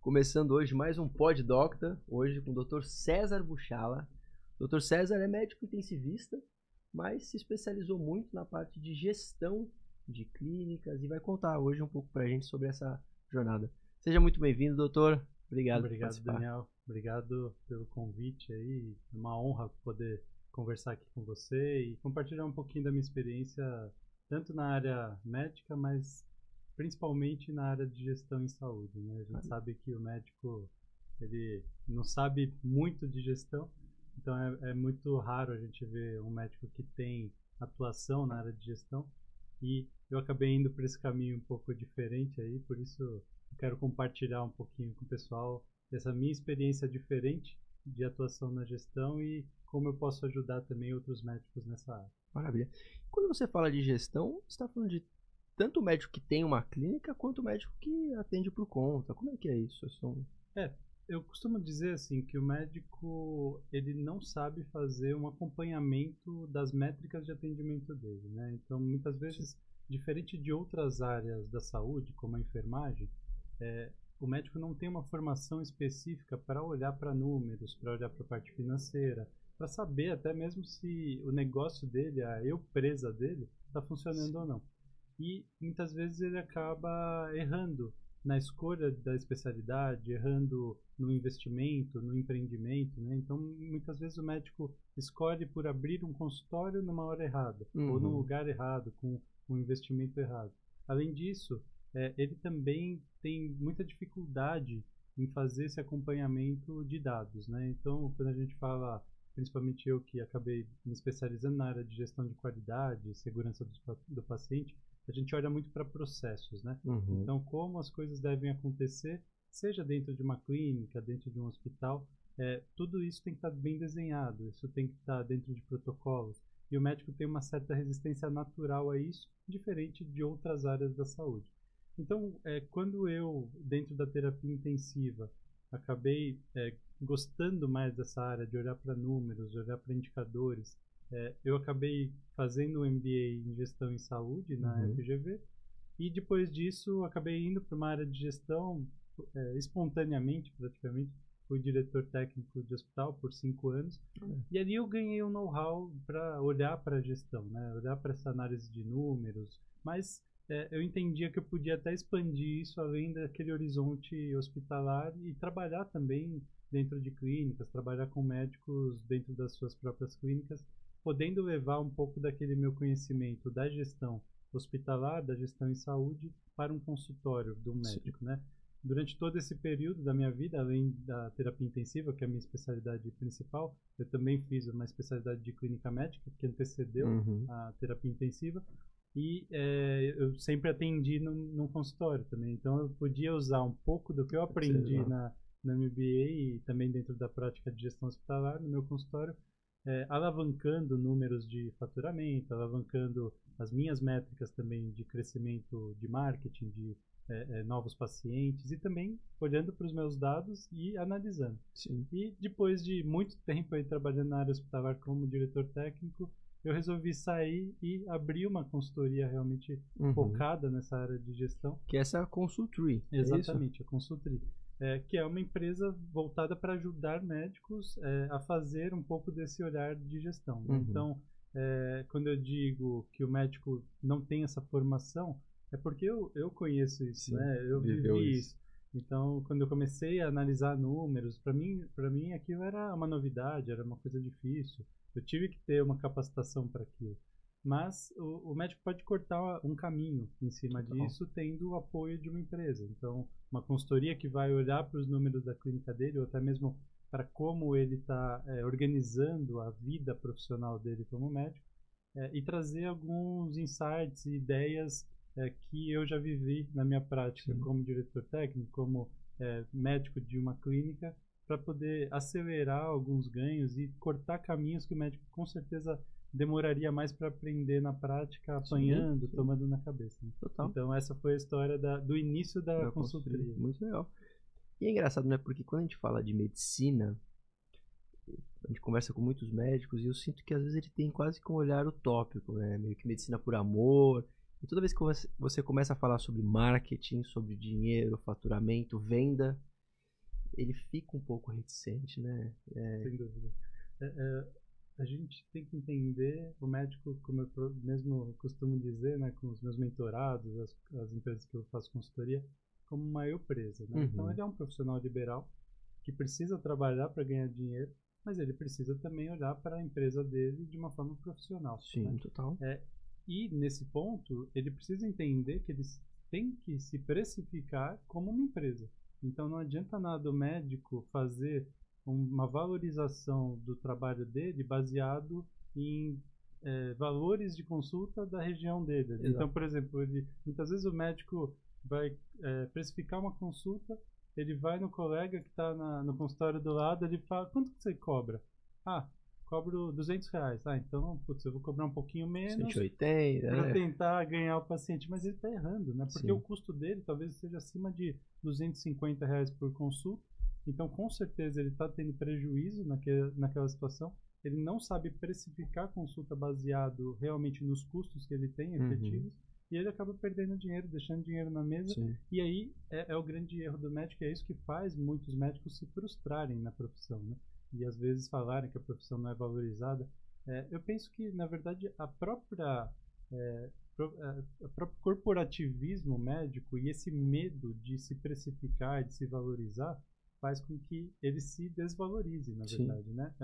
Começando hoje mais um Pod Docta, hoje com o Dr. César Buchala. O Dr. César é médico intensivista, mas se especializou muito na parte de gestão de clínicas e vai contar hoje um pouco pra gente sobre essa jornada. Seja muito bem-vindo, doutor. Obrigado por participar. Daniel. Obrigado pelo convite aí. É uma honra poder conversar aqui com você e compartilhar um pouquinho da minha experiência, tanto na área médica, mas principalmente na área de gestão em saúde, né? A gente sabe que o médico, ele não sabe muito de gestão, então é muito raro a gente ver um médico que tem atuação na área de gestão, e eu acabei indo por esse caminho um pouco diferente aí, por isso eu quero compartilhar um pouquinho com o pessoal essa minha experiência diferente de atuação na gestão e como eu posso ajudar também outros médicos nessa área. Maravilha. Quando você fala de gestão, você está falando de tanto o médico que tem uma clínica quanto o médico que atende por conta. Como é que é isso? Eu costumo dizer assim que o médico, ele não sabe fazer um acompanhamento das métricas de atendimento dele, né? Então, muitas vezes, diferente de outras áreas da saúde, como a enfermagem, o médico não tem uma formação específica para olhar para números, para olhar para a parte financeira, para saber até mesmo se o negócio dele, a empresa dele, está funcionando ou não. E muitas vezes ele acaba errando na escolha da especialidade, errando no investimento, no empreendimento, né? Então, muitas vezes o médico escolhe por abrir um consultório numa hora errada, ou num lugar errado, com um investimento errado. Além disso, ele também tem muita dificuldade em fazer esse acompanhamento de dados, né? Então, quando a gente fala, principalmente eu que acabei me especializando na área de gestão de qualidade, segurança do paciente, a gente olha muito para processos, né? Então, como as coisas devem acontecer, seja dentro de uma clínica, dentro de um hospital, tudo isso tem que estar bem desenhado, isso tem que estar dentro de protocolos. E o médico tem uma certa resistência natural a isso, diferente de outras áreas da saúde. Então, quando eu, dentro da terapia intensiva, acabei gostando mais dessa área de olhar para números, de olhar para indicadores, eu acabei fazendo um MBA em gestão em saúde na FGV, e depois disso acabei indo para uma área de gestão espontaneamente, praticamente. Fui diretor técnico de hospital por 5 anos, e ali eu ganhei um know-how para olhar para a gestão, né? Olhar para essa análise de números, mas eu entendia que eu podia até expandir isso além daquele horizonte hospitalar e trabalhar também dentro de clínicas, trabalhar com médicos dentro das suas próprias clínicas, podendo levar um pouco daquele meu conhecimento da gestão hospitalar, da gestão em saúde, para um consultório do médico, né? Durante todo esse período da minha vida, além da terapia intensiva, que é a minha especialidade principal, eu também fiz uma especialidade de clínica médica, que antecedeu a terapia intensiva, e eu sempre atendi num consultório também. Então, eu podia usar um pouco do que eu aprendi na MBA e também dentro da prática de gestão hospitalar no meu consultório, alavancando números de faturamento, alavancando as minhas métricas também de crescimento de marketing, de novos pacientes, e também olhando para os meus dados e analisando. Sim. E depois de muito tempo aí trabalhando na área hospitalar como diretor técnico, eu resolvi sair e abrir uma consultoria realmente focada nessa área de gestão. Que é essa Consultri. Exatamente, a Consultri. Que é uma empresa voltada para ajudar médicos a fazer um pouco desse olhar de gestão. Né? Então, quando eu digo que o médico não tem essa formação, é porque eu conheço isso, Sim, né? Eu vivi isso. Então, quando eu comecei a analisar números, para mim aquilo era uma novidade, era uma coisa difícil. Eu tive que ter uma capacitação para aquilo. Mas o médico pode cortar um caminho em cima disso, tendo o apoio de uma empresa. Então, uma consultoria que vai olhar para os números da clínica dele, ou até mesmo para como ele está organizando a vida profissional dele como médico, e trazer alguns insights e ideias que eu já vivi na minha prática como diretor técnico, como médico de uma clínica, para poder acelerar alguns ganhos e cortar caminhos que o médico com certeza demoraria mais para aprender na prática, apanhando, tomando na cabeça. Né? Total. Então essa foi a história do início da consultoria. Muito legal. E é engraçado, né? Porque quando a gente fala de medicina, a gente conversa com muitos médicos e eu sinto que às vezes ele tem quase que um olhar utópico, né? Meio que medicina por amor. E toda vez que você começa a falar sobre marketing, sobre dinheiro, faturamento, venda, ele fica um pouco reticente, né? Sem dúvida. A gente tem que entender o médico, como eu mesmo costumo dizer, né, com os meus mentorados, as empresas que eu faço consultoria, como uma empresa, né? Então ele é um profissional liberal que precisa trabalhar para ganhar dinheiro, mas ele precisa também olhar para a empresa dele de uma forma profissional. Sim, né? total. E nesse ponto, ele precisa entender que ele tem que se precificar como uma empresa. Então não adianta nada o médico fazer uma valorização do trabalho dele baseado em valores de consulta da região dele. Exato. Então, por exemplo, muitas vezes o médico vai precificar uma consulta, ele vai no colega que está no consultório do lado, ele fala, quanto que você cobra? Ah, cobro R$200. Ah, então, putz, eu vou cobrar um pouquinho menos 180, para tentar ganhar o paciente. Mas ele está errando, né? Porque Sim. o custo dele talvez seja acima de R$250 por consulta. Então, com certeza, ele está tendo prejuízo naquela situação. Ele não sabe precificar a consulta baseado realmente nos custos que ele tem efetivos. E ele acaba perdendo dinheiro, deixando dinheiro na mesa. Sim. E aí é o grande erro do médico. É isso que faz muitos médicos se frustrarem na profissão, né? E às vezes falarem que a profissão não é valorizada. Eu penso que, na verdade, o próprio corporativismo médico e esse medo de se precificar, de se valorizar, faz com que ele se desvalorize, na verdade, né?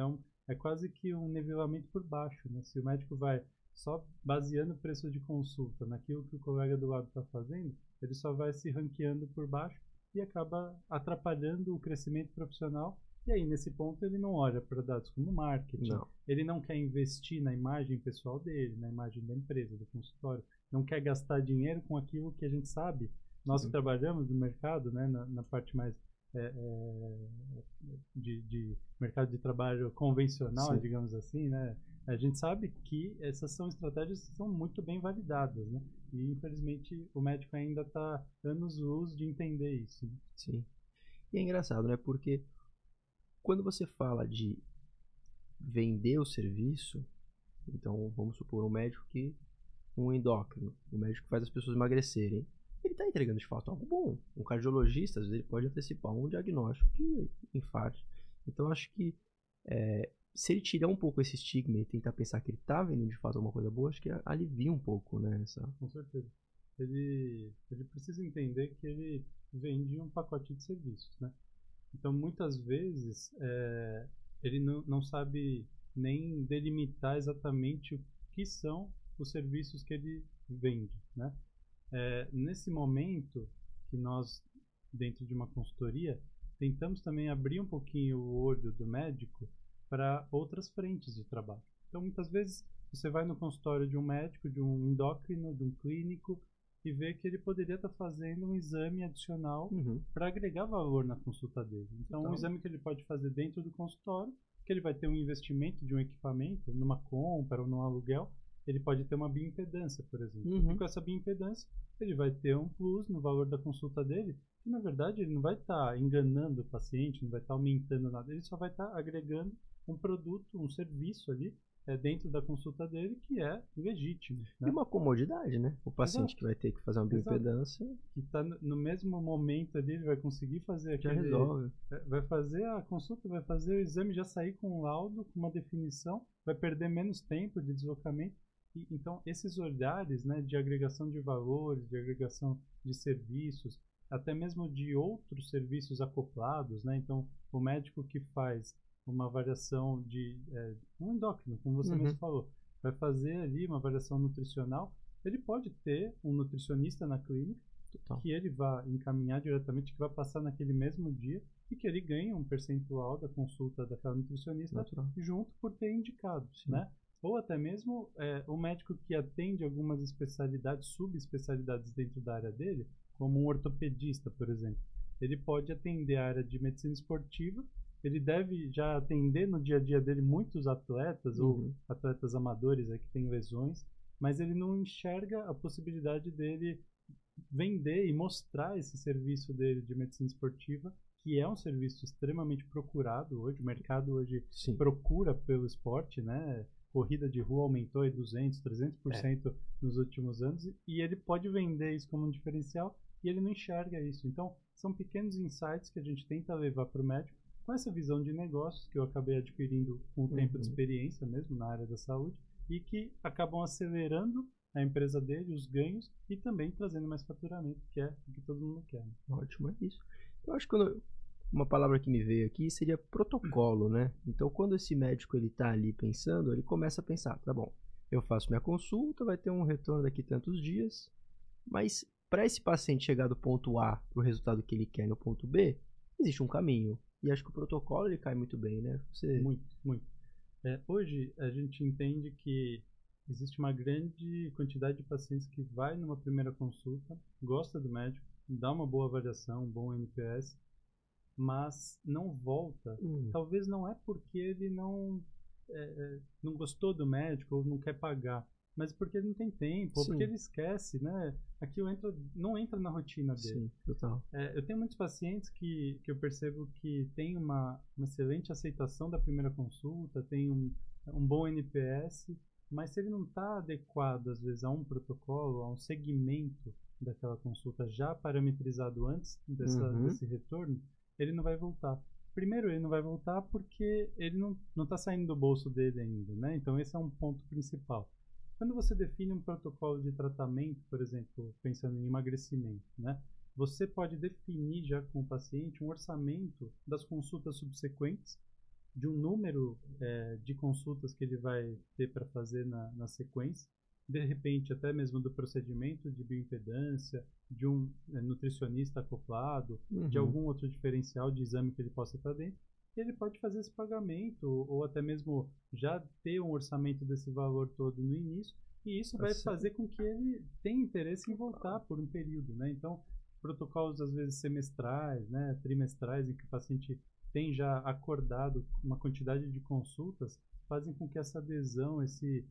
É quase que um nivelamento por baixo, né? Se o médico vai só baseando o preço de consulta naquilo que o colega do lado está fazendo, ele só vai se ranqueando por baixo e acaba atrapalhando o crescimento profissional. E aí, nesse ponto, ele não olha para dados como marketing, ele não quer investir na imagem pessoal dele, na imagem da empresa, do consultório, não quer gastar dinheiro com aquilo que a gente sabe. Nós que trabalhamos no mercado, né, na parte mais de mercado de trabalho convencional, digamos assim, né? A gente sabe que essas são estratégias que são muito bem validadas, né? E infelizmente o médico ainda está anos-luz de entender isso. Né? Sim. E é engraçado, né? Porque quando você fala de vender o serviço, então vamos supor um endócrino, um médico que faz as pessoas emagrecerem, ele está entregando de fato algo bom. Um cardiologista, às vezes, ele pode antecipar um diagnóstico de infarto. Então, eu acho que se ele tirar um pouco esse estigma e tentar pensar que ele está vendendo de fato alguma coisa boa, acho que alivia um pouco, né? Com certeza. Ele precisa entender que ele vende um pacote de serviços, né? Então, muitas vezes, ele não sabe nem delimitar exatamente o que são os serviços que ele vende, né? Nesse momento que nós, dentro de uma consultoria, tentamos também abrir um pouquinho o olho do médico para outras frentes de trabalho. Então, muitas vezes, você vai no consultório de um médico, de um endócrino, de um clínico, e vê que ele poderia estar fazendo um exame adicional para agregar valor na consulta dele. Então, um exame que ele pode fazer dentro do consultório, que ele vai ter um investimento de um equipamento, numa compra ou num aluguel, ele pode ter uma bioimpedância, por exemplo. E com essa bioimpedância, ele vai ter um plus no valor da consulta dele, que na verdade ele não vai estar enganando o paciente, não vai estar aumentando nada, ele só vai estar agregando um produto, um serviço ali dentro da consulta dele que é legítimo. Né? E uma comodidade, né? O paciente que vai ter que fazer uma bioimpedância. Que está no mesmo momento ali, ele vai conseguir fazer aquele... Já resolve. Vai fazer a consulta, vai fazer o exame, já sair com um laudo, com uma definição, vai perder menos tempo de deslocamento. Então, esses olhares, né, de agregação de valores, de agregação de serviços, até mesmo de outros serviços acoplados, né? Então, o médico que faz uma avaliação de um endócrino, como você mesmo falou, vai fazer ali uma avaliação nutricional, ele pode ter um nutricionista na clínica que ele vai encaminhar diretamente, que vai passar naquele mesmo dia e que ele ganha um percentual da consulta daquela nutricionista junto por ter indicado, né? Ou até mesmo o médico que atende algumas especialidades, subespecialidades dentro da área dele, como um ortopedista, por exemplo. Ele pode atender a área de medicina esportiva, ele deve já atender no dia a dia dele muitos atletas ou atletas amadores que têm lesões, mas ele não enxerga a possibilidade dele vender e mostrar esse serviço dele de medicina esportiva, que é um serviço extremamente procurado hoje. O mercado hoje procura pelo esporte, né? Corrida de rua aumentou em 200%, 300% nos últimos anos, e ele pode vender isso como um diferencial e ele não enxerga isso. Então, são pequenos insights que a gente tenta levar para o médico com essa visão de negócios que eu acabei adquirindo com o tempo de experiência mesmo na área da saúde e que acabam acelerando a empresa dele, os ganhos e também trazendo mais faturamento, que é o que todo mundo quer. Ótimo, é isso. Eu acho que uma palavra que me veio aqui seria protocolo, né? Então, quando esse médico ele tá ali pensando, ele começa a pensar, tá bom, eu faço minha consulta, vai ter um retorno daqui tantos dias, mas para esse paciente chegar do ponto A para o resultado que ele quer no ponto B, existe um caminho. E acho que o protocolo ele cai muito bem, né? Muito, muito. Hoje a gente entende que existe uma grande quantidade de pacientes que vai numa primeira consulta, gosta do médico, dá uma boa avaliação, um bom NPS, mas não volta. Talvez não é porque ele não gostou do médico ou não quer pagar, mas porque ele não tem tempo, ou porque ele esquece, né? Aquilo não entra na rotina dele. Sim, total. Eu tenho muitos pacientes que eu percebo que tem uma excelente aceitação da primeira consulta, tem um bom NPS, mas se ele não está adequado, às vezes, a um protocolo, a um segmento daquela consulta já parametrizado antes desse retorno, ele não vai voltar. Primeiro, ele não vai voltar porque ele não está saindo do bolso dele ainda, né? Então, esse é um ponto principal. Quando você define um protocolo de tratamento, por exemplo, pensando em emagrecimento, né? Você pode definir já com o paciente um orçamento das consultas subsequentes, de um número de consultas que ele vai ter para fazer na sequência, de repente até mesmo do procedimento de bioimpedância, de um nutricionista acoplado, de algum outro diferencial de exame que ele possa estar dentro, e ele pode fazer esse pagamento, ou até mesmo já ter um orçamento desse valor todo no início, e isso vai fazer com que ele tenha interesse em voltar por um período, né? Então, protocolos às vezes semestrais, né, trimestrais, em que o paciente tem já acordado uma quantidade de consultas, fazem com que essa adesão, esse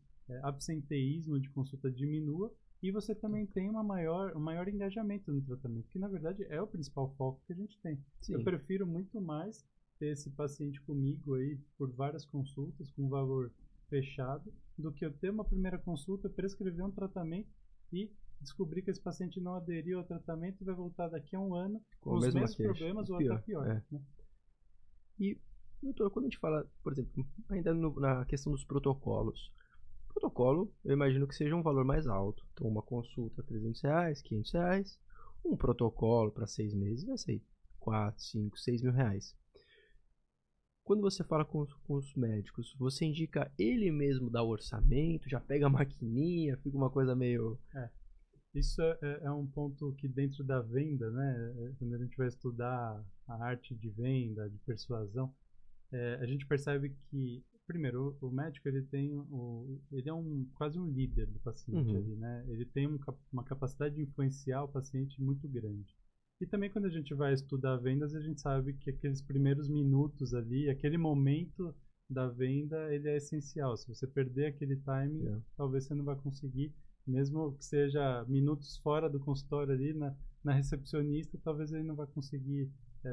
absenteísmo de consulta diminua e você também tem um maior engajamento no tratamento, que na verdade é o principal foco que a gente tem. Sim. Eu prefiro muito mais ter esse paciente comigo aí por várias consultas com valor fechado, do que eu ter uma primeira consulta, prescrever um tratamento e descobrir que esse paciente não aderiu ao tratamento e vai voltar daqui a um ano com os mesmos problemas ou até pior. Né? E, doutor, quando a gente fala, por exemplo, ainda na questão dos protocolos, protocolo, eu imagino que seja um valor mais alto. Então, uma consulta R$300, R$500, um protocolo para 6 meses vai ser 4, 5, 6 mil reais. Quando você fala com os médicos, você indica ele mesmo dar o orçamento, já pega a maquininha, fica uma coisa meio... Isso é um ponto que dentro da venda, né, quando a gente vai estudar a arte de venda, de persuasão, a gente percebe que, primeiro, o médico ele é quase um líder do paciente ali, né? Ele tem uma capacidade de influenciar o paciente muito grande. E também quando a gente vai estudar vendas, a gente sabe que aqueles primeiros minutos ali, aquele momento da venda, ele é essencial. Se você perder aquele timing, talvez você não vai conseguir, mesmo que seja minutos fora do consultório ali, na recepcionista, talvez ele não vai conseguir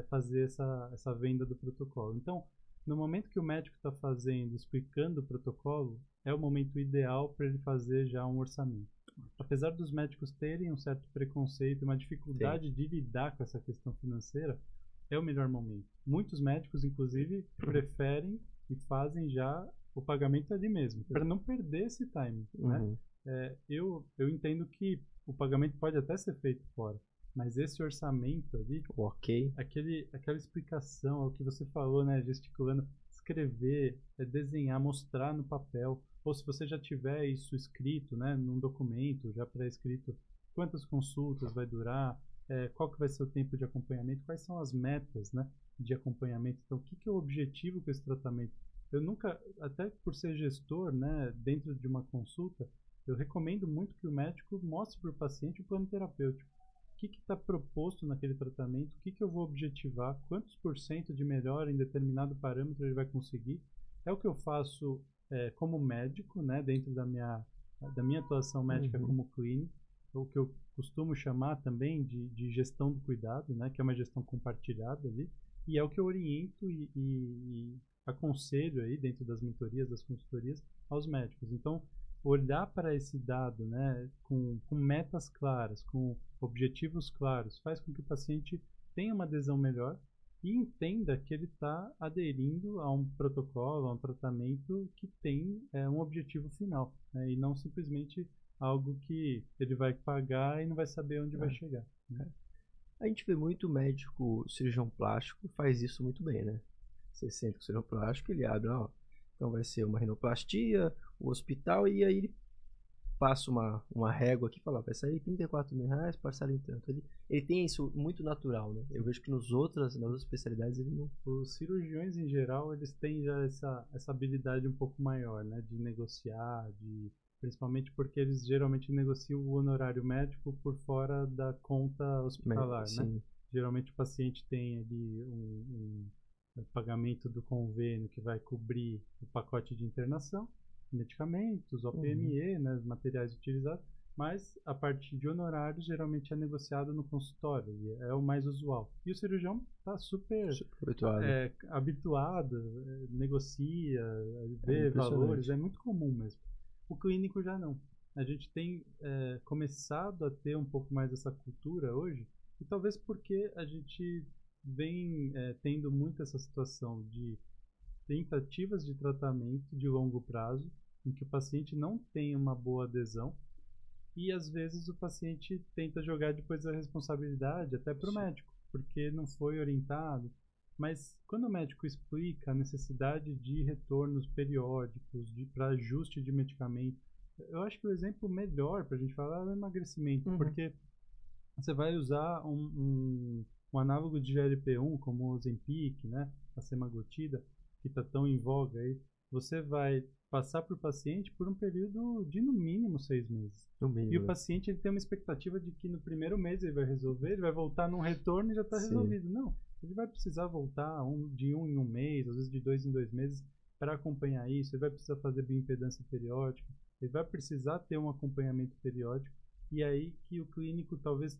fazer essa venda do protocolo. Então, no momento que o médico está explicando o protocolo, é o momento ideal para ele fazer já um orçamento. Apesar dos médicos terem um certo preconceito, uma dificuldade de lidar com essa questão financeira, é o melhor momento. Muitos médicos, inclusive, preferem e fazem já o pagamento ali mesmo, para não perder esse timing. Né? Eu entendo que o pagamento pode até ser feito fora, mas esse orçamento ali, aquela explicação, é o que você falou, né, gesticulando, escrever, desenhar, mostrar no papel, ou se você já tiver isso escrito, né, num documento já pré-escrito, quantas consultas vai durar, qual que vai ser o tempo de acompanhamento, quais são as metas, né, de acompanhamento, então o que é o objetivo com esse tratamento. Eu nunca, até por ser gestor, né, dentro de uma consulta, eu recomendo muito que o médico mostre para o paciente o plano terapêutico. O que está proposto naquele tratamento, o que eu vou objetivar, quantos % de melhora em determinado parâmetro ele vai conseguir. É o que eu faço como médico, né, dentro da minha atuação médica como clínico, o que eu costumo chamar também de gestão do cuidado, né, que é uma gestão compartilhada ali, e é o que eu oriento e aconselho aí dentro das mentorias, das consultorias, aos médicos. Então, olhar para esse dado, né, com metas claras, com objetivos claros, faz com que o paciente tenha uma adesão melhor e entenda que ele está aderindo a um protocolo, a um tratamento que tem um objetivo final, né? E não simplesmente algo que ele vai pagar e não vai saber onde vai chegar, né? A gente vê muito médico cirurgião plástico faz isso muito bem, né? Você sente que o cirurgião plástico, ele abre, ó, então vai ser uma rinoplastia, o hospital, e aí ele passa uma régua aqui e fala, vai sair R$ 34.000, parcela em tanto. Ele tem isso muito natural, né? Eu vejo que nas outras especialidades ele não... Os cirurgiões em geral, eles têm já essa habilidade um pouco maior, né? De negociar, principalmente porque eles geralmente negociam o honorário médico por fora da conta hospitalar, né? Geralmente o paciente tem ali um pagamento do convênio que vai cobrir o pacote de internação, medicamentos, OPME, né, materiais utilizados, mas a parte de honorários geralmente é negociada no consultório, e é o mais usual. E o cirurgião está super habituado, negocia, vê valores, é muito comum mesmo. O clínico já não. A gente tem começado a ter um pouco mais essa cultura hoje, e talvez porque a gente vem tendo muito essa situação de tentativas de tratamento de longo prazo, em que o paciente não tem uma boa adesão, e às vezes o paciente tenta jogar depois a responsabilidade até para o médico, porque não foi orientado. Mas quando o médico explica a necessidade de retornos periódicos, para ajuste de medicamento, eu acho que o exemplo melhor para a gente falar é o emagrecimento, porque você vai usar um análogo de GLP-1, como o Ozempic, né, a semaglutida, que está tão em voga aí, você vai passar para o paciente por um período de no mínimo 6 meses. E o paciente ele tem uma expectativa de que no primeiro mês ele vai resolver, ele vai voltar num retorno e já está resolvido. Não, ele vai precisar voltar de um em um mês, às vezes de 2 em 2 meses, para acompanhar isso. Ele vai precisar fazer bioimpedância periódica, ele vai precisar ter um acompanhamento periódico, e aí que o clínico talvez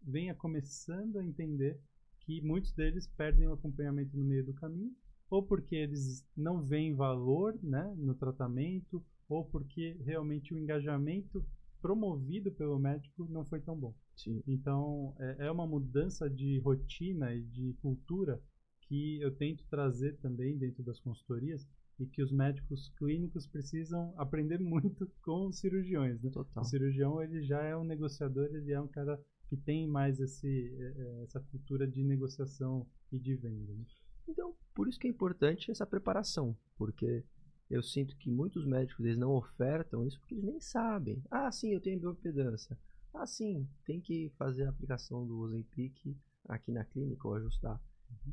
venha começando a entender que muitos deles perdem o acompanhamento no meio do caminho, ou porque eles não veem valor, né, no tratamento, ou porque realmente o engajamento promovido pelo médico não foi tão bom. Sim. Então, é uma mudança de rotina e de cultura que eu tento trazer também dentro das consultorias, e que os médicos clínicos precisam aprender muito com os cirurgiões, né? Total. O cirurgião ele já é um negociador, ele é um cara que tem mais essa cultura de negociação e de venda, né? Então, por isso que é importante essa preparação, porque eu sinto que muitos médicos eles não ofertam isso porque eles nem sabem. Ah, sim, eu tenho bioimpedância. Ah, sim, tem que fazer a aplicação do Ozempic aqui na clínica ou ajustar.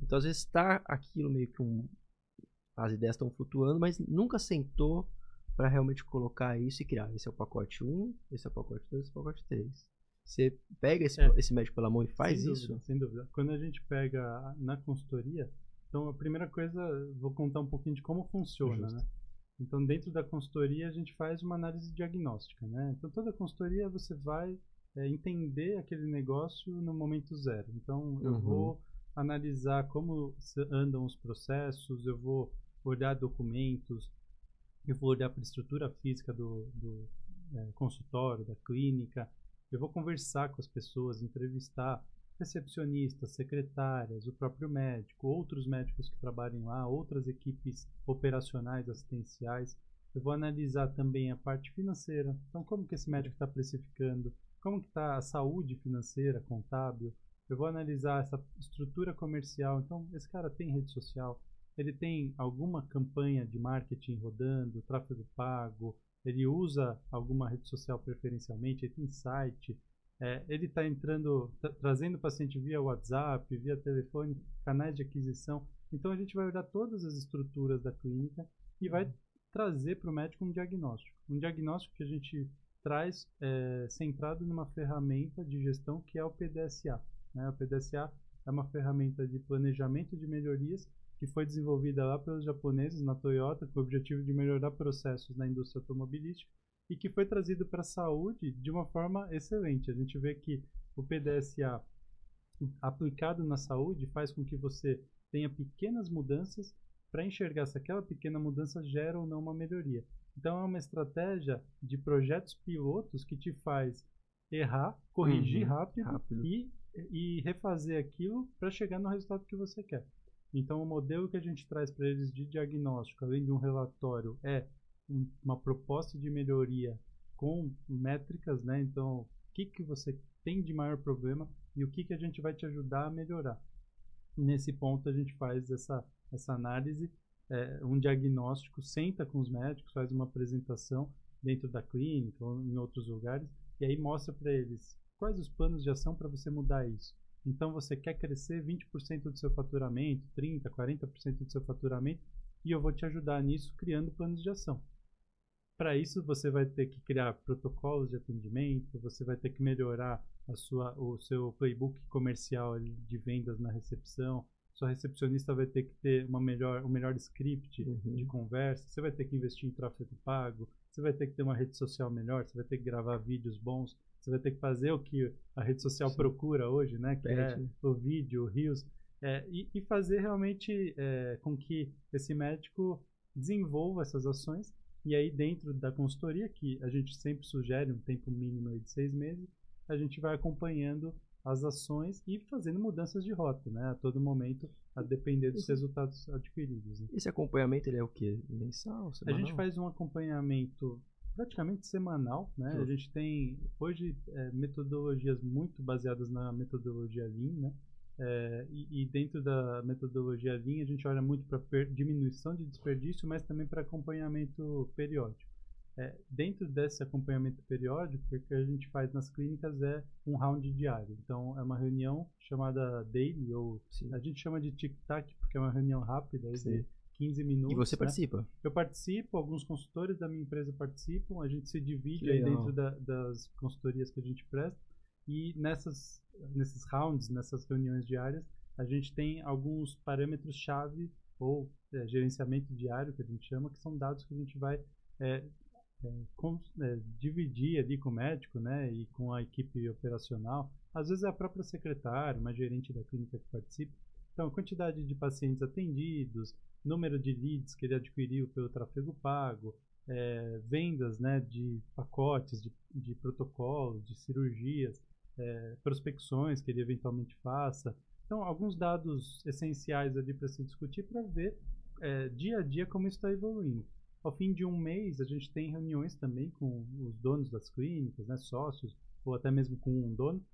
Então, às vezes está aquilo meio que as ideias estão flutuando, mas nunca sentou para realmente colocar isso e criar. Esse é o pacote 1, esse é o pacote 2, esse é o pacote 3. Você pega esse médico pela mão e faz isso? Sem dúvida. Quando a gente pega na consultoria, então a primeira coisa, vou contar um pouquinho de como funciona, né? Então dentro da consultoria a gente faz uma análise diagnóstica, né? Então toda consultoria você vai entender aquele negócio no momento zero. Então eu vou analisar como andam os processos, eu vou olhar documentos, eu vou olhar para a estrutura física do consultório, da clínica, eu vou conversar com as pessoas, entrevistar recepcionistas, secretárias, o próprio médico, outros médicos que trabalhem lá, outras equipes operacionais, assistenciais. Eu vou analisar também a parte financeira. Então, como que esse médico está precificando? Como que está a saúde financeira, contábil? Eu vou analisar essa estrutura comercial. Então, esse cara tem rede social? Ele tem alguma campanha de marketing rodando, tráfego pago? Ele usa alguma rede social preferencialmente? Ele tem site? Ele está trazendo o paciente via WhatsApp, via telefone, canais de aquisição. Então a gente vai olhar todas as estruturas da clínica e vai trazer para o médico um diagnóstico. Um diagnóstico que a gente traz centrado numa ferramenta de gestão que é o PDSA, né? O PDSA é uma ferramenta de planejamento de melhorias que foi desenvolvida lá pelos japoneses na Toyota com o objetivo de melhorar processos na indústria automobilística, e que foi trazido para a saúde de uma forma excelente. A gente vê que o PDSA aplicado na saúde faz com que você tenha pequenas mudanças para enxergar se aquela pequena mudança gera ou não uma melhoria. Então é uma estratégia de projetos pilotos que te faz errar, corrigir rápido e e refazer aquilo para chegar no resultado que você quer. Então, o modelo que a gente traz para eles de diagnóstico, além de um relatório, é uma proposta de melhoria com métricas, né? Então, o que você tem de maior problema e o que a gente vai te ajudar a melhorar. Nesse ponto, a gente faz essa análise, um diagnóstico, senta com os médicos, faz uma apresentação dentro da clínica ou em outros lugares, e aí mostra para eles quais os planos de ação para você mudar isso. Então, você quer crescer 20% do seu faturamento, 30%, 40% do seu faturamento, e eu vou te ajudar nisso criando planos de ação. Para isso, você vai ter que criar protocolos de atendimento, você vai ter que melhorar o seu playbook comercial de vendas na recepção, sua recepcionista vai ter que ter um melhor script de conversa, você vai ter que investir em tráfego pago, você vai ter que ter uma rede social melhor, você vai ter que gravar vídeos bons, você vai ter que fazer o que a rede social procura hoje, né? Que é o vídeo, o Reels, e fazer realmente com que esse médico desenvolva essas ações. E aí, dentro da consultoria, que a gente sempre sugere um tempo mínimo de 6 meses, a gente vai acompanhando as ações e fazendo mudanças de rota, né? A todo momento, a depender dos resultados adquiridos. Né? Esse acompanhamento, ele é o quê? Mensal, semanal? A gente faz um acompanhamento praticamente semanal, né? A gente tem, hoje, metodologias muito baseadas na metodologia Lean, né? E dentro da metodologia Lean, a gente olha muito para diminuição de desperdício, mas também para acompanhamento periódico. Dentro desse acompanhamento periódico, o que a gente faz nas clínicas é um round diário. Então, é uma reunião chamada daily, ou a gente chama de tic-tac, porque é uma reunião rápida, de 15 minutos. E você participa? Eu participo, alguns consultores da minha empresa participam, a gente se divide aí dentro das consultorias que a gente presta. E nesses rounds, nessas reuniões diárias, a gente tem alguns parâmetros-chave ou gerenciamento diário, que a gente chama, que são dados que a gente vai dividir ali com o médico, né, e com a equipe operacional. Às vezes é a própria secretária, uma gerente da clínica que participa. Então, a quantidade de pacientes atendidos, número de leads que ele adquiriu pelo tráfego pago, vendas, né, de pacotes, de protocolos, de cirurgias, prospecções que ele eventualmente faça. Então, alguns dados essenciais ali para se discutir para ver dia a dia como isso está evoluindo. Ao fim de um mês, a gente tem reuniões também com os donos das clínicas, né, sócios, ou até mesmo com um dono,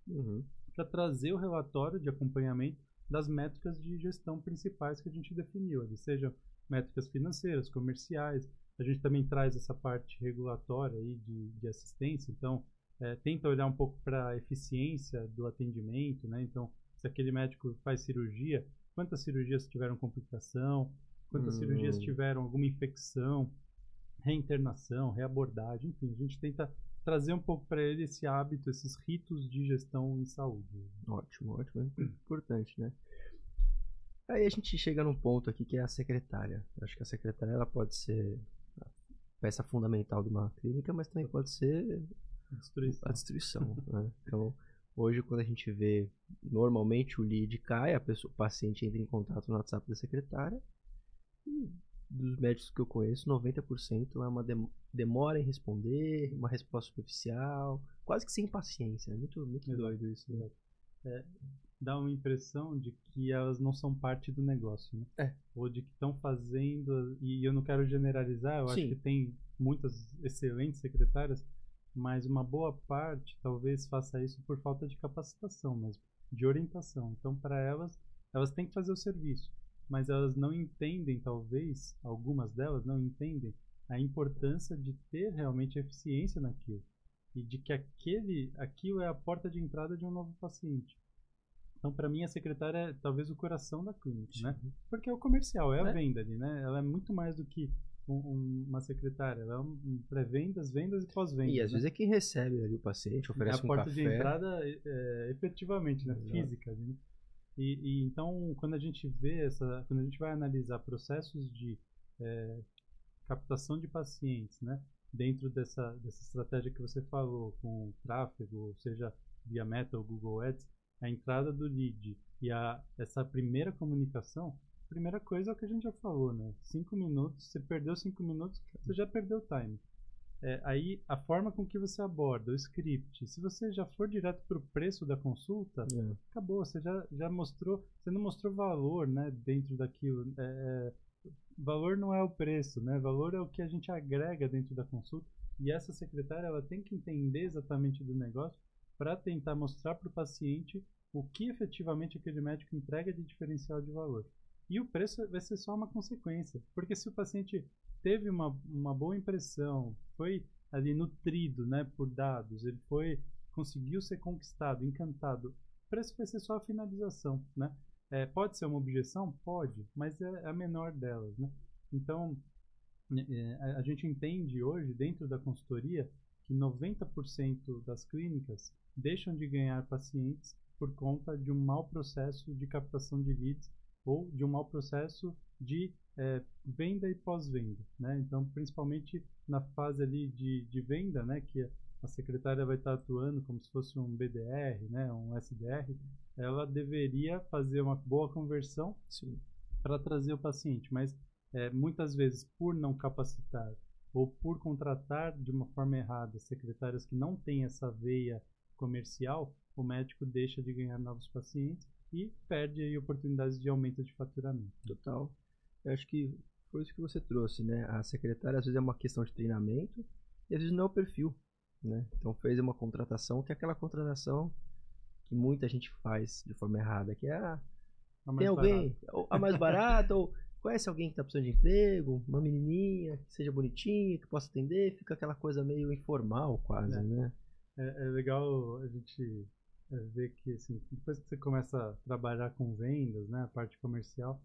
para trazer o relatório de acompanhamento das métricas de gestão principais que a gente definiu, eles sejam métricas financeiras, comerciais. A gente também traz essa parte regulatória aí de assistência, então tenta olhar um pouco para a eficiência do atendimento, né? Então, se aquele médico faz cirurgia, quantas cirurgias tiveram complicação, quantas cirurgias tiveram alguma infecção, reinternação, reabordagem, enfim, a gente tenta trazer um pouco para ele esse hábito, esses ritos de gestão em saúde. Ótimo, ótimo, é importante, né? Aí a gente chega num ponto aqui que é a secretária. Eu acho que a secretária ela pode ser a peça fundamental de uma clínica, mas também pode ser a destruição. Né? Então, hoje quando a gente vê, normalmente o lead cai, o paciente entra em contato no WhatsApp da secretária, e dos médicos que eu conheço, 90% é uma demora em responder, uma resposta superficial, quase que sem paciência. É muito doido isso. Né? Dá uma impressão de que elas não são parte do negócio, né? Ou de que estão fazendo, e eu não quero generalizar, eu acho que tem muitas excelentes secretárias, mas uma boa parte talvez faça isso por falta de capacitação mesmo, de orientação. Então, para elas têm que fazer o serviço, mas elas não entendem, talvez, algumas delas não entendem a importância de ter realmente eficiência naquilo, e de que aquilo é a porta de entrada de um novo paciente. Então, para mim, a secretária é talvez o coração da clínica, né? Porque é o comercial, é a venda ali, né? Ela é muito mais do que uma secretária, ela é um pré-vendas, vendas e pós-vendas. E às vezes é quem recebe ali o paciente, oferece um café. É a porta de entrada, efetivamente, né? Física ali, né? E então, quando a gente quando a gente vai analisar processos de captação de pacientes, né? Dentro dessa estratégia que você falou, com tráfego, seja via Meta ou Google Ads, a entrada do lead e essa primeira comunicação, a primeira coisa é o que a gente já falou, né? 5 minutos, você perdeu 5 minutos, você já perdeu o time. Aí a forma com que você aborda, o script, se você já for direto para o preço da consulta, acabou, você já mostrou, você não mostrou valor, né, dentro daquilo. Valor não é o preço, né? Valor é o que a gente agrega dentro da consulta. E essa secretária ela tem que entender exatamente do negócio para tentar mostrar para o paciente o que efetivamente aquele médico entrega de diferencial de valor. E o preço vai ser só uma consequência, porque se o paciente teve uma boa impressão, foi ali nutrido, né, por dados, ele conseguiu ser conquistado, encantado, o preço vai ser só a finalização, né? Pode ser uma objeção? Pode, mas é a menor delas, né? Então, a gente entende hoje, dentro da consultoria, que 90% das clínicas deixam de ganhar pacientes por conta de um mau processo de captação de leads ou de um mau processo de venda e pós-venda, né? Então, principalmente na fase ali de venda, né, que a secretária vai estar atuando como se fosse um BDR, né, um SDR, ela deveria fazer uma boa conversão para trazer o paciente, mas muitas vezes por não capacitar ou por contratar de uma forma errada secretárias que não têm essa veia comercial, o médico deixa de ganhar novos pacientes e perde aí oportunidades de aumento de faturamento. Total. Eu acho que foi isso que você trouxe, né? A secretária às vezes é uma questão de treinamento e às vezes não é o perfil, né? Então fez uma contratação que é aquela contratação que muita gente faz de forma errada, que é tem alguém a mais barata ou conhece alguém que está precisando de emprego, uma menininha que seja bonitinha, que possa atender, fica aquela coisa meio informal quase, né? É legal a gente ver que assim, depois que você começa a trabalhar com vendas, né, a parte comercial,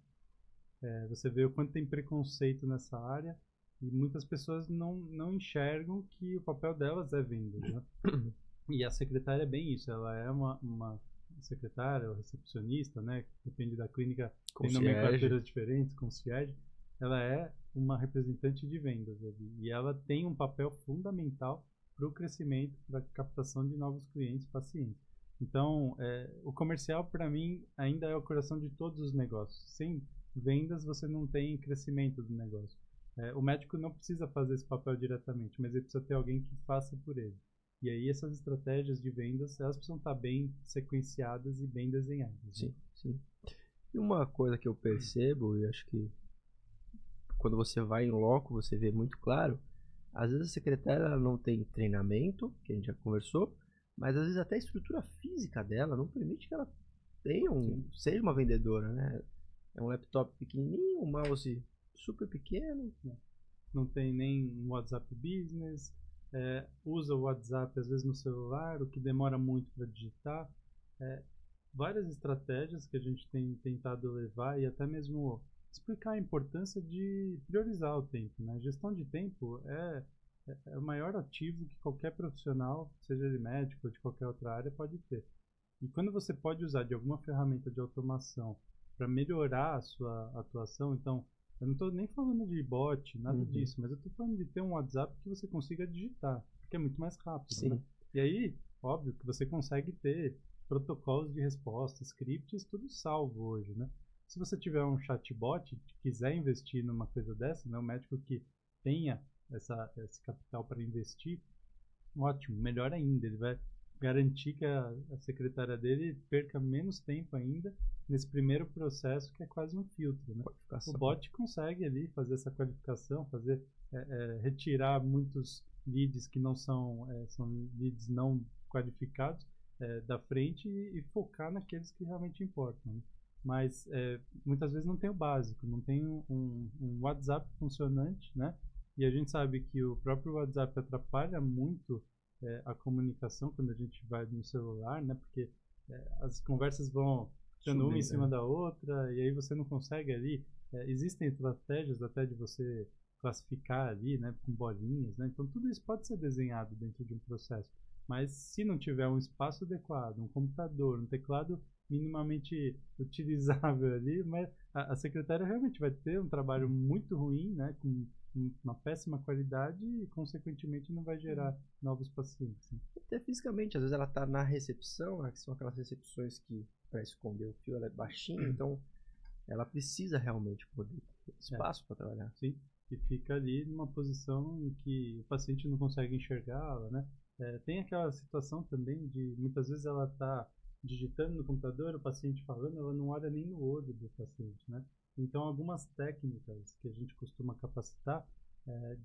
você vê o quanto tem preconceito nessa área e muitas pessoas não enxergam que o papel delas é venda, né? E a secretária é bem isso, ela é uma secretária ou recepcionista, né, depende da clínica, tem nomenclaturas diferentes, concierge, ela é uma representante de vendas ali, e ela tem um papel fundamental para o crescimento, para a captação de novos clientes, pacientes. Então, o comercial para mim ainda é o coração de todos os negócios. Sem vendas você não tem crescimento do negócio. O médico não precisa fazer esse papel diretamente, mas ele precisa ter alguém que faça por ele. E aí essas estratégias de vendas, elas precisam estar bem sequenciadas e bem desenhadas. Sim, né? Sim. E uma coisa que eu percebo, e acho que quando você vai em loco, você vê muito claro, às vezes a secretária ela não tem treinamento, que a gente já conversou, mas às vezes até a estrutura física dela não permite que ela tenha seja uma vendedora, né? É um laptop pequenininho, um mouse super pequeno. Não tem nem um WhatsApp Business, usa o WhatsApp às vezes no celular, o que demora muito para digitar. Várias estratégias que a gente tem tentado levar e até mesmo explicar a importância de priorizar o tempo, né? Gestão de tempo é o maior ativo que qualquer profissional, seja ele médico ou de qualquer outra área, pode ter. E quando você pode usar de alguma ferramenta de automação para melhorar a sua atuação, então, eu não estou nem falando de bot, nada disso, mas eu estou falando de ter um WhatsApp que você consiga digitar, porque é muito mais rápido, né? E aí, óbvio que você consegue ter protocolos de resposta, scripts, tudo salvo hoje, né? Se você tiver um chatbot, quiser investir numa coisa dessa, né, um médico que tenha esse capital para investir, ótimo, melhor ainda, ele vai garantir que a secretária dele perca menos tempo ainda nesse primeiro processo que é quase um filtro, né? O bot consegue ali fazer essa qualificação, retirar muitos leads que não são leads não qualificados da frente e focar naqueles que realmente importam, né? Mas muitas vezes não tem o básico, não tem um WhatsApp funcionante, né? E a gente sabe que o próprio WhatsApp atrapalha muito a comunicação quando a gente vai no celular, né? Porque as conversas vão ficando uma em cima da outra e aí você não consegue ali. Existem estratégias até de você classificar ali, né? Com bolinhas, né? Então tudo isso pode ser desenhado dentro de um processo. Mas se não tiver um espaço adequado, um computador, um teclado minimamente utilizável ali, mas a secretária realmente vai ter um trabalho muito ruim, né? Com uma péssima qualidade e, consequentemente, não vai gerar novos pacientes. Né? Até fisicamente, às vezes ela está na recepção, né, que são aquelas recepções que, para esconder o fio, ela é baixinha, então ela precisa realmente poder ter espaço para trabalhar. Sim, que fica ali numa posição em que o paciente não consegue enxergá-la, né? Tem aquela situação também de muitas vezes ela está digitando no computador, o paciente falando, ela não olha nem no olho do paciente, né? Então, algumas técnicas que a gente costuma capacitar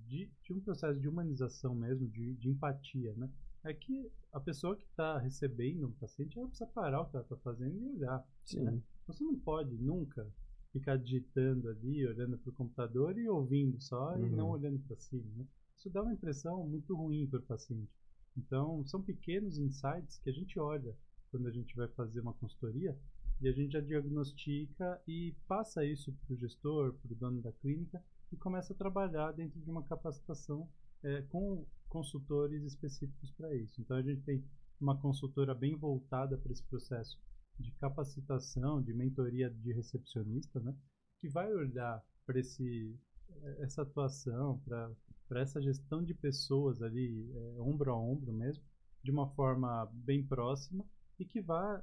de um processo de humanização mesmo, de empatia, né? É que a pessoa que está recebendo um paciente, ela precisa parar o que ela está fazendo e olhar, né? Sim. Você não pode nunca ficar digitando ali, olhando para o computador e ouvindo só e não olhando para cima, né? Isso dá uma impressão muito ruim para o paciente. Então, são pequenos insights que a gente olha quando a gente vai fazer uma consultoria e a gente já diagnostica e passa isso para o gestor, para o dono da clínica e começa a trabalhar dentro de uma capacitação com consultores específicos para isso. Então, a gente tem uma consultora bem voltada para esse processo de capacitação, de mentoria de recepcionista, né, que vai olhar para essa atuação, para essa gestão de pessoas ali, ombro a ombro mesmo, de uma forma bem próxima e que vai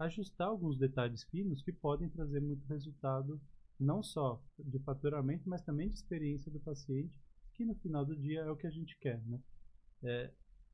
ajustar alguns detalhes finos que podem trazer muito resultado, não só de faturamento, mas também de experiência do paciente, que no final do dia é o que a gente quer, né?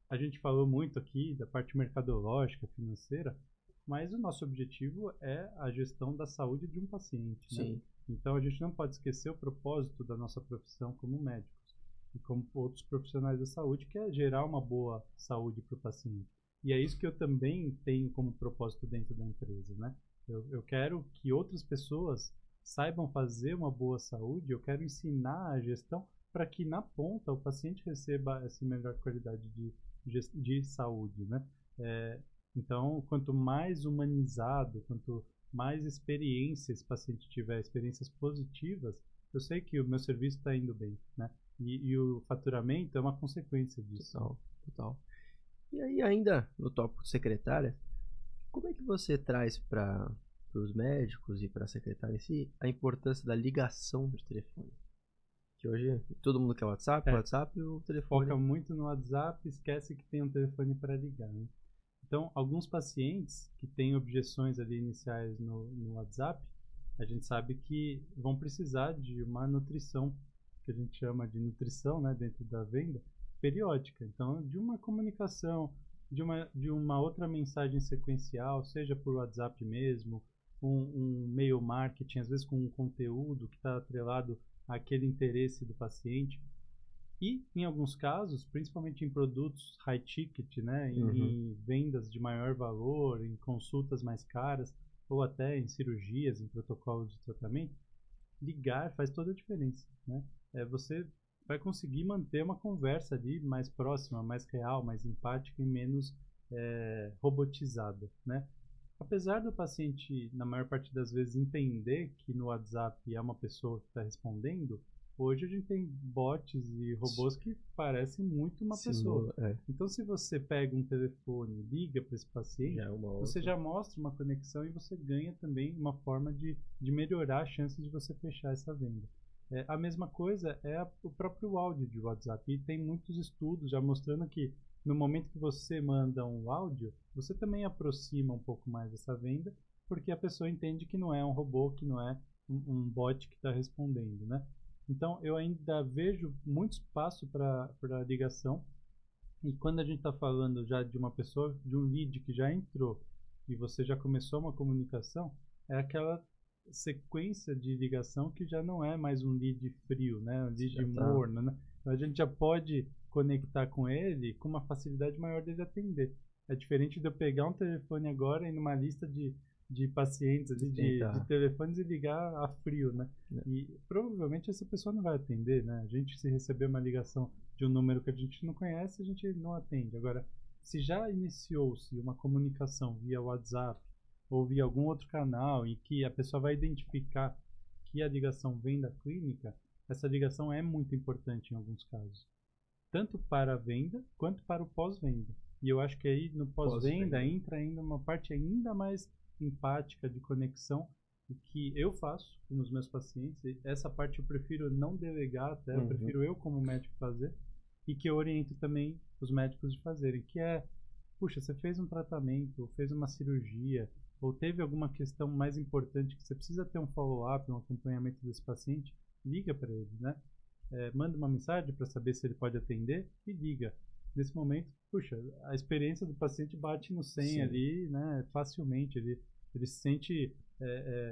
A gente falou muito aqui da parte mercadológica, financeira, mas o nosso objetivo é a gestão da saúde de um paciente, né? Sim. Então a gente não pode esquecer o propósito da nossa profissão como médicos e como outros profissionais da saúde, que é gerar uma boa saúde para o paciente. E é isso que eu também tenho como propósito dentro da empresa, né? Eu quero que outras pessoas saibam fazer uma boa saúde, eu quero ensinar a gestão para que na ponta o paciente receba essa melhor qualidade de saúde, né? Então, quanto mais humanizado, quanto mais experiência esse paciente tiver, experiências positivas, eu sei que o meu serviço está indo bem, né? E o faturamento é uma consequência disso. Total, total. E aí, ainda no tópico secretária, como é que você traz para os médicos e para a secretária em si a importância da ligação de telefone? Que hoje todo mundo quer WhatsApp, WhatsApp e o telefone. Foca muito no WhatsApp, esquece que tem um telefone para ligar, né? Então, alguns pacientes que têm objeções ali iniciais no WhatsApp, a gente sabe que vão precisar de uma nutrição, que a gente chama de nutrição, né, dentro da venda, periódica. Então, de uma comunicação, de uma outra mensagem sequencial, seja por WhatsApp mesmo, um mail marketing, às vezes com um conteúdo que está atrelado àquele interesse do paciente. E, em alguns casos, principalmente em produtos high ticket, né, em vendas de maior valor, em consultas mais caras, ou até em cirurgias, em protocolos de tratamento, ligar faz toda a diferença, né? Você vai conseguir manter uma conversa ali mais próxima, mais real, mais empática e menos robotizada, né? Apesar do paciente, na maior parte das vezes, entender que no WhatsApp é uma pessoa que está respondendo, hoje a gente tem bots e robôs que parecem muito uma pessoa. Então, se você pega um telefone e liga para esse paciente, você já mostra uma conexão e você ganha também uma forma de melhorar a chance de você fechar essa venda. A mesma coisa é o próprio áudio de WhatsApp. E tem muitos estudos já mostrando que no momento que você manda um áudio, você também aproxima um pouco mais dessa venda, porque a pessoa entende que não é um robô, que não é um bot que está respondendo, né? Então, eu ainda vejo muito espaço para ligação. E quando a gente está falando já de uma pessoa, de um lead que já entrou e você já começou uma comunicação, é aquela sequência de ligação que já não é mais um lead frio, né? Um lead morno, né? Então, a gente já pode conectar com ele com uma facilidade maior dele atender. É diferente de eu pegar um telefone agora e numa lista de pacientes ali, de telefones e ligar a frio, né? E provavelmente essa pessoa não vai atender, né? A gente, se receber uma ligação de um número que a gente não conhece, a gente não atende. Agora, se já iniciou-se uma comunicação via WhatsApp ou via algum outro canal em que a pessoa vai identificar que a ligação vem da clínica, essa ligação é muito importante em alguns casos. Tanto para a venda quanto para o pós-venda. E eu acho que aí no pós-venda entra ainda uma parte ainda mais empática, de conexão, que eu faço com os meus pacientes. Essa parte eu prefiro não delegar até, eu prefiro eu como médico fazer, e que eu oriento também os médicos de fazerem, que é, puxa, você fez um tratamento, ou fez uma cirurgia, ou teve alguma questão mais importante que você precisa ter um follow-up, um acompanhamento desse paciente, liga para ele, né? manda uma mensagem para saber se ele pode atender e liga. Nesse momento, puxa, a experiência do paciente bate no 100 Sim. ali, né, facilmente. Ele se sente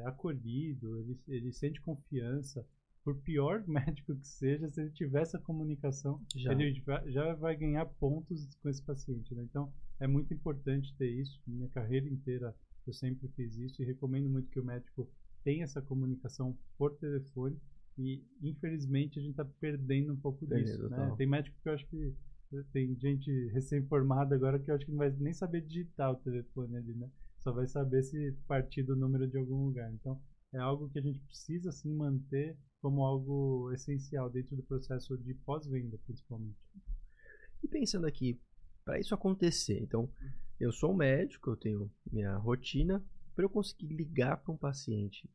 acolhido, ele sente confiança. Por pior médico que seja, se ele tiver essa comunicação, ele já vai ganhar pontos com esse paciente, né? Então, é muito importante ter isso. Minha carreira inteira eu sempre fiz isso e recomendo muito que o médico tenha essa comunicação por telefone e, infelizmente, a gente está perdendo um pouco disso, né? Tem médico que eu acho que tem gente recém-formada agora que eu acho que não vai nem saber digitar o telefone ali, né? Só vai saber se partir do número de algum lugar. Então, é algo que a gente precisa, sim, manter como algo essencial dentro do processo de pós-venda, principalmente. E pensando aqui, para isso acontecer, então, eu sou um médico, eu tenho minha rotina, para eu conseguir ligar para um paciente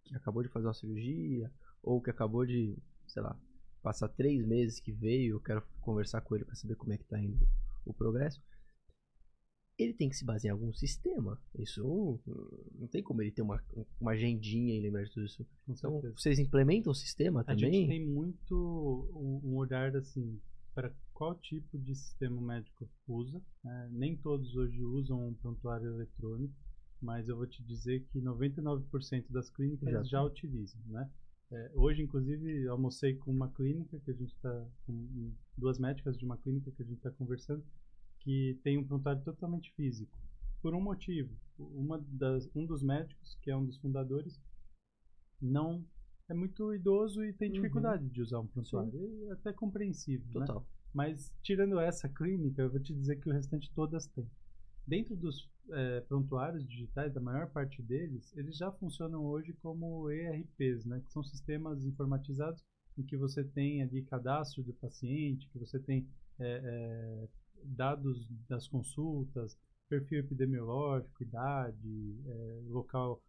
que acabou de fazer uma cirurgia, ou que acabou de, sei lá, passar 3 meses que veio, eu quero conversar com ele para saber como é que está indo o progresso, ele tem que se basear em algum sistema. Isso não tem como ele ter uma agendinha e lembrar de tudo isso. Então, vocês implementam o sistema também? A gente tem muito um olhar assim para qual tipo de sistema o médico usa. Nem todos hoje usam um prontuário eletrônico, mas eu vou te dizer que 99% das clínicas já utilizam, né? Hoje, inclusive, eu almocei com uma clínica que a gente está com 2 médicas de uma clínica que a gente está conversando, que tem um prontuário totalmente físico, por um motivo. Um dos médicos, que é um dos fundadores, não é muito idoso e tem dificuldade de usar um prontuário. É até compreensível, Total. né? Mas, tirando essa clínica, eu vou te dizer que o restante todas têm. Dentro dos prontuários digitais, da maior parte deles, eles já funcionam hoje como ERPs, né? Que são sistemas informatizados em que você tem ali cadastro do paciente, que você tem dados das consultas, perfil epidemiológico, idade, local,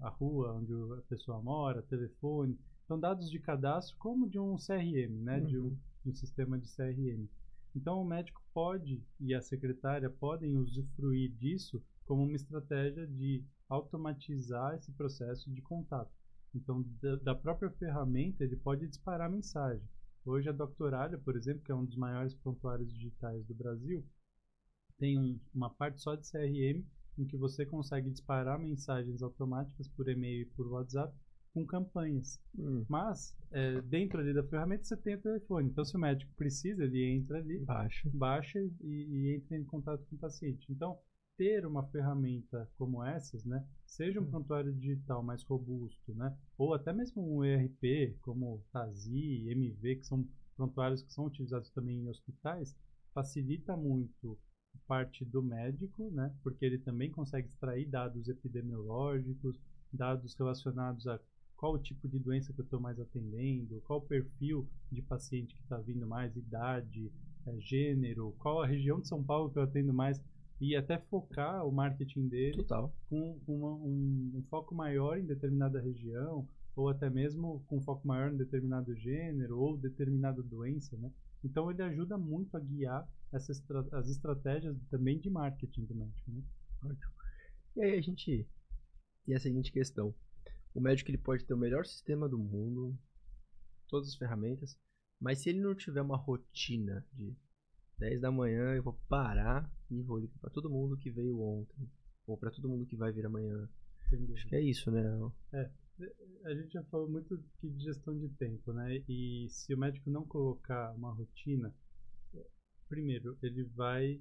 a rua onde a pessoa mora, telefone. Então, dados de cadastro como de um CRM, né? De um sistema de CRM. Então, o médico pode e a secretária podem usufruir disso como uma estratégia de automatizar esse processo de contato. Então, da própria ferramenta, ele pode disparar mensagem. Hoje, a Doctoralha, por exemplo, que é um dos maiores prontuários digitais do Brasil, tem uma parte só de CRM em que você consegue disparar mensagens automáticas por e-mail e por WhatsApp com campanhas. Mas, dentro ali da ferramenta, você tem o telefone. Então, se o médico precisa, ele entra ali, baixa e entra em contato com o paciente. Então, ter uma ferramenta como essas, né, seja um prontuário digital mais robusto, né, ou até mesmo um ERP, como Tazi, MV, que são prontuários que são utilizados também em hospitais, facilita muito a parte do médico, né, porque ele também consegue extrair dados epidemiológicos, dados relacionados a qual o tipo de doença que eu estou mais atendendo, qual o perfil de paciente que está vindo mais, idade, gênero, qual a região de São Paulo que eu atendo mais, e até focar o marketing dele com um foco maior em determinada região, ou até mesmo com um foco maior em determinado gênero ou determinada doença, né? Então ele ajuda muito a guiar as estratégias também de marketing do médico, né? Ótimo. E aí a gente tem a seguinte questão. O médico ele pode ter o melhor sistema do mundo, todas as ferramentas, mas se ele não tiver uma rotina de 10 da manhã eu vou parar e vou ligar para todo mundo que veio ontem, ou para todo mundo que vai vir amanhã. Acho que é isso, né? A gente já falou muito de gestão de tempo, né? E se o médico não colocar uma rotina, primeiro, ele vai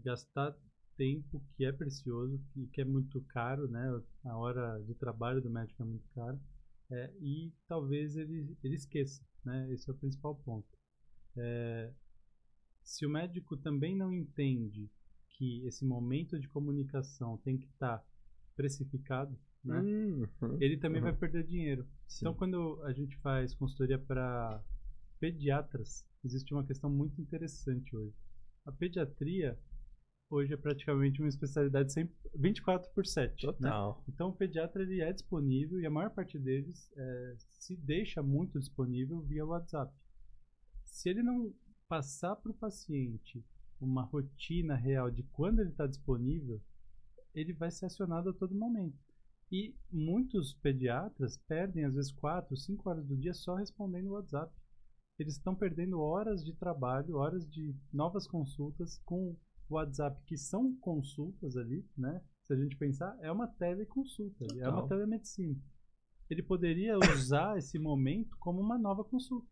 gastar tempo que é precioso e que é muito caro, né? A hora de trabalho do médico é muito caro, e talvez ele esqueça, né? Esse é o principal ponto. Se o médico também não entende que esse momento de comunicação tem que estar precificado, né? Ele também vai perder dinheiro. Sim. Então, quando a gente faz consultoria para pediatras, existe uma questão muito interessante hoje. A pediatria hoje é praticamente uma especialidade 24/7. Total. Né? Então, o pediatra ele é disponível e a maior parte deles se deixa muito disponível via WhatsApp. Se ele não passar para o paciente uma rotina real de quando ele está disponível, ele vai ser acionado a todo momento. E muitos pediatras perdem, às vezes, 4, 5 horas do dia só respondendo o WhatsApp. Eles estão perdendo horas de trabalho, horas de novas consultas com o WhatsApp, que são consultas ali, né? Se a gente pensar, é uma teleconsulta, é uma telemedicina. Ele poderia usar esse momento como uma nova consulta.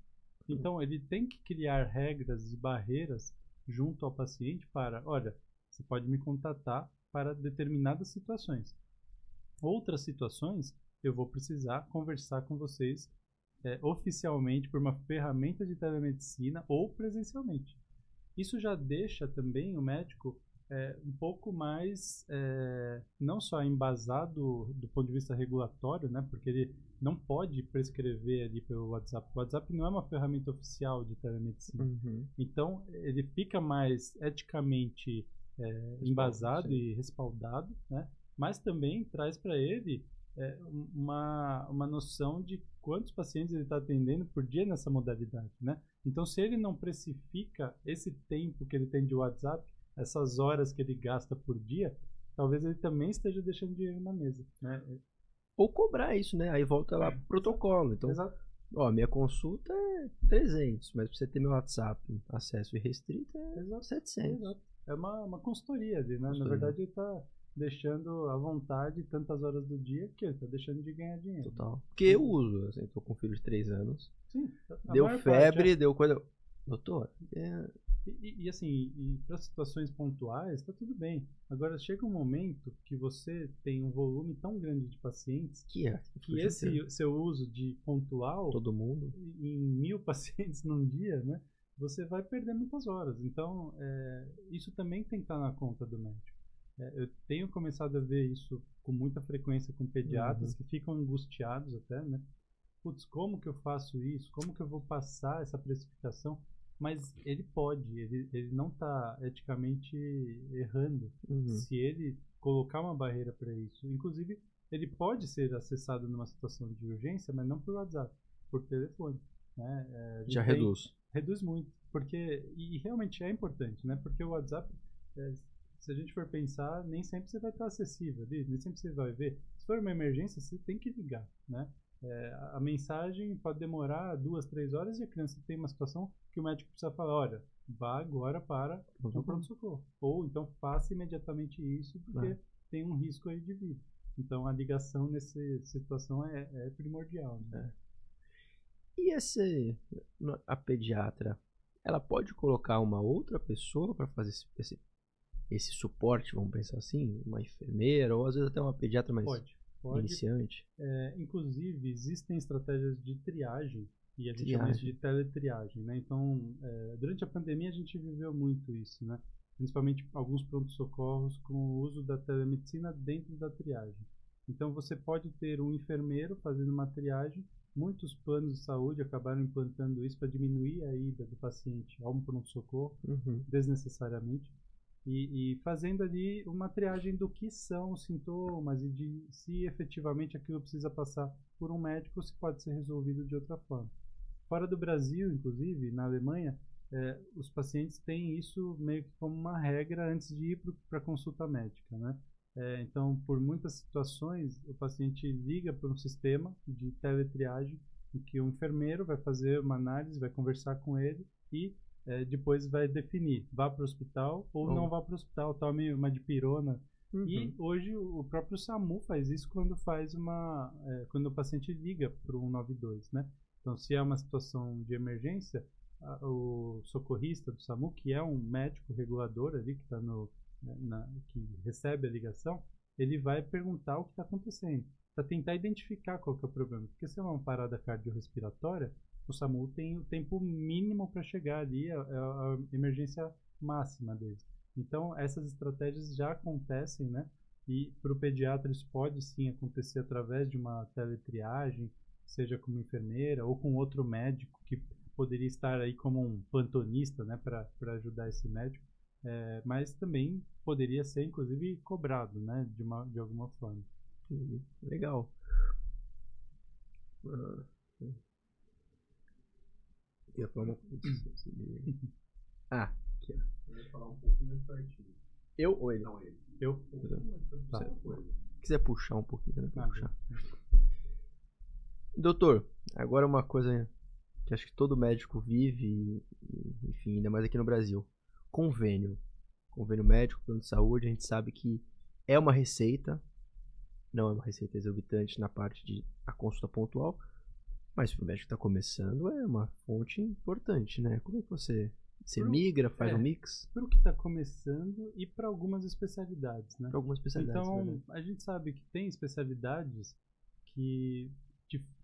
Então, ele tem que criar regras e barreiras junto ao paciente para, olha, você pode me contatar para determinadas situações. Outras situações, eu vou precisar conversar com vocês oficialmente por uma ferramenta de telemedicina ou presencialmente. Isso já deixa também o médico um pouco mais, não só embasado do ponto de vista regulatório, né, porque ele não pode prescrever ali pelo WhatsApp. O WhatsApp não é uma ferramenta oficial de telemedicina. Então, ele fica mais eticamente embasado e respaldado, né, mas também traz para ele uma noção de quantos pacientes ele está atendendo por dia nessa modalidade, né? Então, se ele não precifica esse tempo que ele tem de WhatsApp, essas horas que ele gasta por dia, talvez ele também esteja deixando dinheiro na mesa, né? Ou cobrar isso, né? Aí volta lá pro protocolo. Então, ó, minha consulta é 300, mas pra você ter meu WhatsApp acesso irrestrito é 700. Exato. É uma consultoria ali, né? Na verdade, ele está deixando à vontade tantas horas do dia que ele está deixando de ganhar dinheiro. Total. Porque eu uso, assim, tô com um filho de 3 anos. Sim. Deu febre, deu coisa. Doutor, E assim, para situações pontuais, tá tudo bem. Agora, chega um momento que você tem um volume tão grande de pacientes que esse seu uso de pontual, todo mundo, em 1000 pacientes num dia, né, você vai perder muitas horas. Então, isso também tem que estar na conta do médico. Eu tenho começado a ver isso com muita frequência com pediatras que ficam angustiados até, né? Putz, como que eu faço isso? Como que eu vou passar essa precificação? Mas ele pode, ele não está eticamente errando se ele colocar uma barreira para isso. Inclusive, ele pode ser acessado numa situação de urgência, mas não por WhatsApp, por telefone, né? Já reduz. Reduz muito, porque, e realmente é importante, né? Porque o WhatsApp, se a gente for pensar, nem sempre você vai estar acessível ali, nem sempre você vai ver. Se for uma emergência, você tem que ligar, né? A mensagem pode demorar 2, 3 horas e a criança tem uma situação que o médico precisa falar, olha, vá agora para o pronto-socorro. Ou então faça imediatamente isso porque tem um risco aí de vida. Então a ligação nessa situação é primordial, né? E a pediatra, ela pode colocar uma outra pessoa para fazer esse suporte, vamos pensar assim? Uma enfermeira ou às vezes até uma pediatra mais iniciante? Inclusive, existem estratégias de triagem e a gente chama isso de teletriagem, né? Então, durante a pandemia a gente viveu muito isso, né? Principalmente alguns pronto-socorros com o uso da telemedicina dentro da triagem. Então, você pode ter um enfermeiro fazendo uma triagem. Muitos planos de saúde acabaram implantando isso para diminuir a ida do paciente a um pronto-socorro desnecessariamente. E fazendo ali uma triagem do que são os sintomas e de se efetivamente aquilo precisa passar por um médico ou se pode ser resolvido de outra forma. Fora do Brasil, inclusive, na Alemanha, os pacientes têm isso meio que como uma regra antes de ir para a consulta médica, né? Então, por muitas situações, o paciente liga para um sistema de teletriagem em que o enfermeiro vai fazer uma análise, vai conversar com ele e depois vai definir, vá para o hospital ou não vá para o hospital, tome uma dipirona. E hoje o próprio SAMU faz isso quando quando o paciente liga para o 192, né? Então, se é uma situação de emergência, o socorrista do SAMU, que é um médico regulador ali que está que recebe a ligação, ele vai perguntar o que está acontecendo, para tentar identificar qual que é o problema. Porque se é uma parada cardiorrespiratória, o SAMU tem o tempo mínimo para chegar ali, a emergência máxima deles. Então, essas estratégias já acontecem, né? E para o pediatra isso pode sim acontecer através de uma teletriagem, seja como enfermeira ou com outro médico que poderia estar aí como um plantonista, né? Para ajudar esse médico. Mas também poderia ser, inclusive, cobrado, né? De alguma forma. Legal. Ia falar uma coisa. Aqui, ó. Eu ia falar um pouquinho mais pertinho. Eu ou ele? Não, ele. Eu? Tá. O quiser puxar um pouquinho também, pode puxar. bem. Doutor, agora uma coisa que acho que todo médico vive, enfim, ainda mais aqui no Brasil. Convênio. Convênio médico, plano de saúde, a gente sabe que é uma receita, não é uma receita exorbitante na parte de a consulta pontual, mas se o médico está começando, é uma fonte importante, né? Como é que você migra, faz um mix? Para o que está começando e para algumas especialidades, né? Para algumas especialidades. Então, a gente sabe que tem especialidades que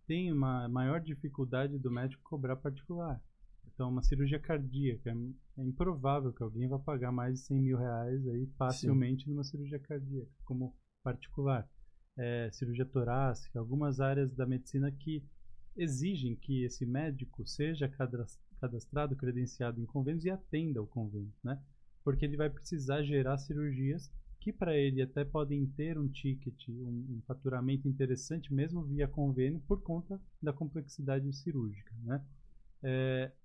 tem uma maior dificuldade do médico cobrar particular. Então, uma cirurgia cardíaca, é improvável que alguém vá pagar mais de 100 mil reais aí facilmente numa cirurgia cardíaca, como particular. Cirurgia torácica, algumas áreas da medicina que exigem que esse médico seja cadastrado, credenciado em convênios e atenda ao convênio, né? Porque ele vai precisar gerar cirurgias que para ele até podem ter um ticket, um faturamento interessante mesmo via convênio por conta da complexidade cirúrgica, né?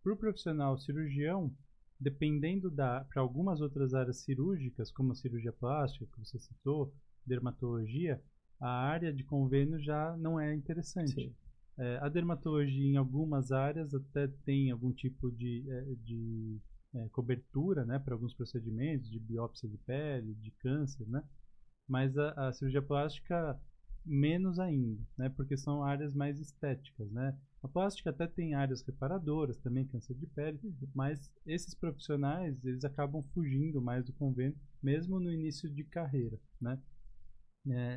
Para o profissional cirurgião, dependendo para algumas outras áreas cirúrgicas, como a cirurgia plástica, que você citou, dermatologia, a área de convênio já não é interessante. A dermatologia, em algumas áreas, até tem algum tipo de cobertura, né, para alguns procedimentos, de biópsia de pele, de câncer, né? Mas a cirurgia plástica, menos ainda, né, porque são áreas mais estéticas, né? A plástica até tem áreas reparadoras, também câncer de pele, mas esses profissionais, eles acabam fugindo mais do convênio, mesmo no início de carreira, né?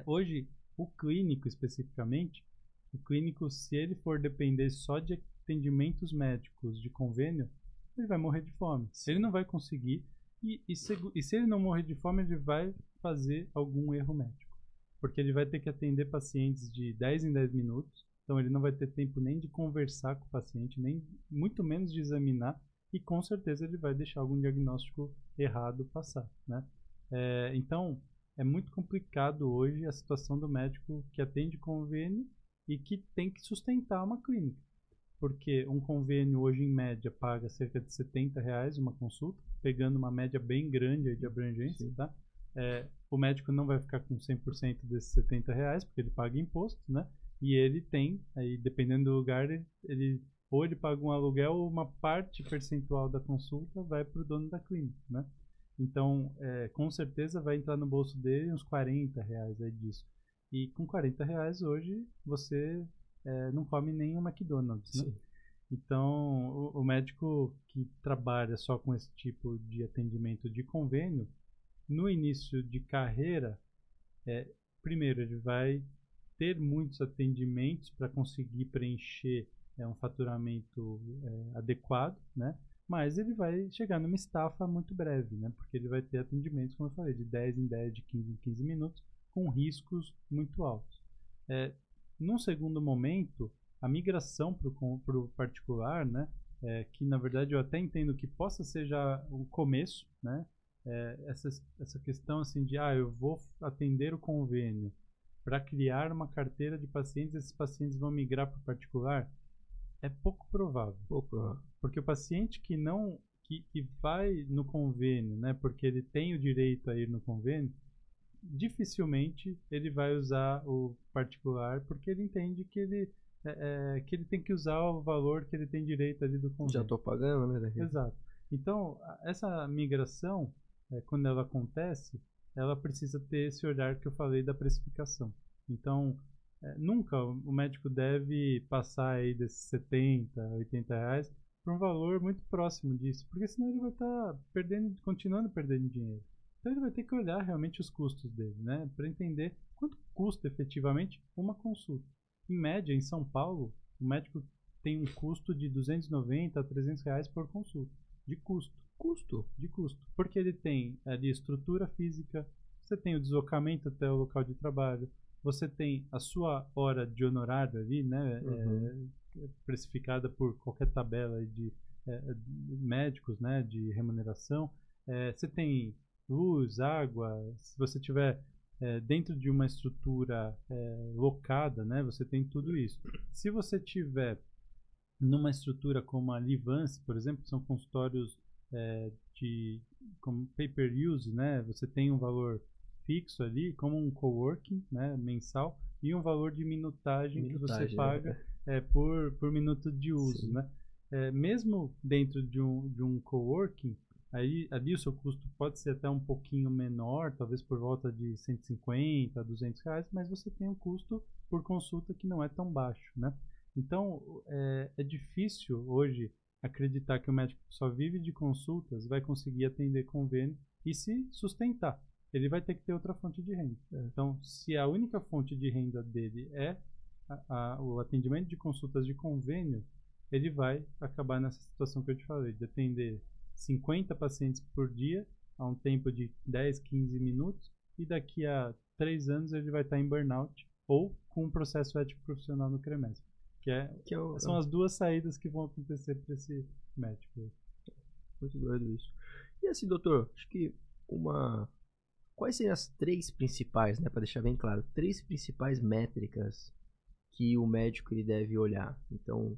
Hoje, o clínico especificamente, o clínico, se ele for depender só de atendimentos médicos de convênio, ele vai morrer de fome. Ele não vai conseguir, e se ele não morrer de fome, ele vai fazer algum erro médico. Porque ele vai ter que atender pacientes de 10 em 10 minutos, então ele não vai ter tempo nem de conversar com o paciente, nem muito menos de examinar, e com certeza ele vai deixar algum diagnóstico errado passar, né? Então, é muito complicado hoje a situação do médico que atende convênio e que tem que sustentar uma clínica. Porque um convênio hoje, em média, paga cerca de R$70 uma consulta, pegando uma média bem grande aí de abrangência, tá? O médico não vai ficar com 100% desses R$70, porque ele paga imposto, né? E ele tem, aí dependendo do lugar, ou ele paga um aluguel ou uma parte percentual da consulta vai para o dono da clínica, né? Então, com certeza vai entrar no bolso dele uns R$40 aí disso. E com R$40 hoje você não come nem um McDonald's, né? Então, o médico que trabalha só com esse tipo de atendimento de convênio, no início de carreira, primeiro ele vai ter muitos atendimentos para conseguir preencher um faturamento adequado, né? Mas ele vai chegar numa estafa muito breve, né? Porque ele vai ter atendimentos, como eu falei, de 10 em 10, de 15 em 15 minutos, com riscos muito altos. Num segundo momento, a migração para o particular, né? Que na verdade eu até entendo que possa ser já o começo, né? Essa questão assim de eu vou atender o convênio para criar uma carteira de pacientes, esses pacientes vão migrar para o particular, é pouco provável. Porque o paciente que vai no convênio, né, porque ele tem o direito a ir no convênio, dificilmente ele vai usar o particular, porque ele entende que ele tem que usar o valor que ele tem direito ali do convênio. Já estou pagando, né? Exato. Então, essa migração, quando ela acontece, ela precisa ter esse olhar que eu falei da precificação. Então, nunca o médico deve passar aí desses R$70, R$80 para um valor muito próximo disso, porque senão ele vai estar continuando perdendo dinheiro. Então ele vai ter que olhar realmente os custos dele, né, para entender quanto custa efetivamente uma consulta. Em média, em São Paulo, o médico tem um custo de R$290 a R$300 por consulta, de custo. De custo. Porque ele tem ali estrutura física, você tem o deslocamento até o local de trabalho, você tem a sua hora de honorário ali, né, precificada por qualquer tabela de médicos, né, de remuneração. Você tem luz, água, se você tiver dentro de uma estrutura locada, né, você tem tudo isso. Se você tiver numa estrutura como a Livance, por exemplo, que são consultórios como pay-per-use, né, você tem um valor fixo ali, como um coworking, né, mensal, e um valor de minutagem que você paga por minuto de uso, Sim. né? Mesmo dentro de um coworking, ali o seu custo pode ser até um pouquinho menor, talvez por volta de 150, R$ 200, mas você tem um custo por consulta que não é tão baixo, né? Então, é difícil hoje acreditar que o médico que só vive de consultas vai conseguir atender convênio e se sustentar. Ele vai ter que ter outra fonte de renda. Então, se a única fonte de renda dele é o atendimento de consultas de convênio, ele vai acabar nessa situação que eu te falei, de atender 50 pacientes por dia, a um tempo de 10, 15 minutos, e daqui a 3 anos ele vai estar em burnout ou com um processo ético profissional no CREMESP. São as duas saídas que vão acontecer para esse médico. Muito doido isso. E assim, doutor, acho que quais seriam as 3 principais, né, para deixar bem claro, 3 principais métricas que o médico ele deve olhar? Então,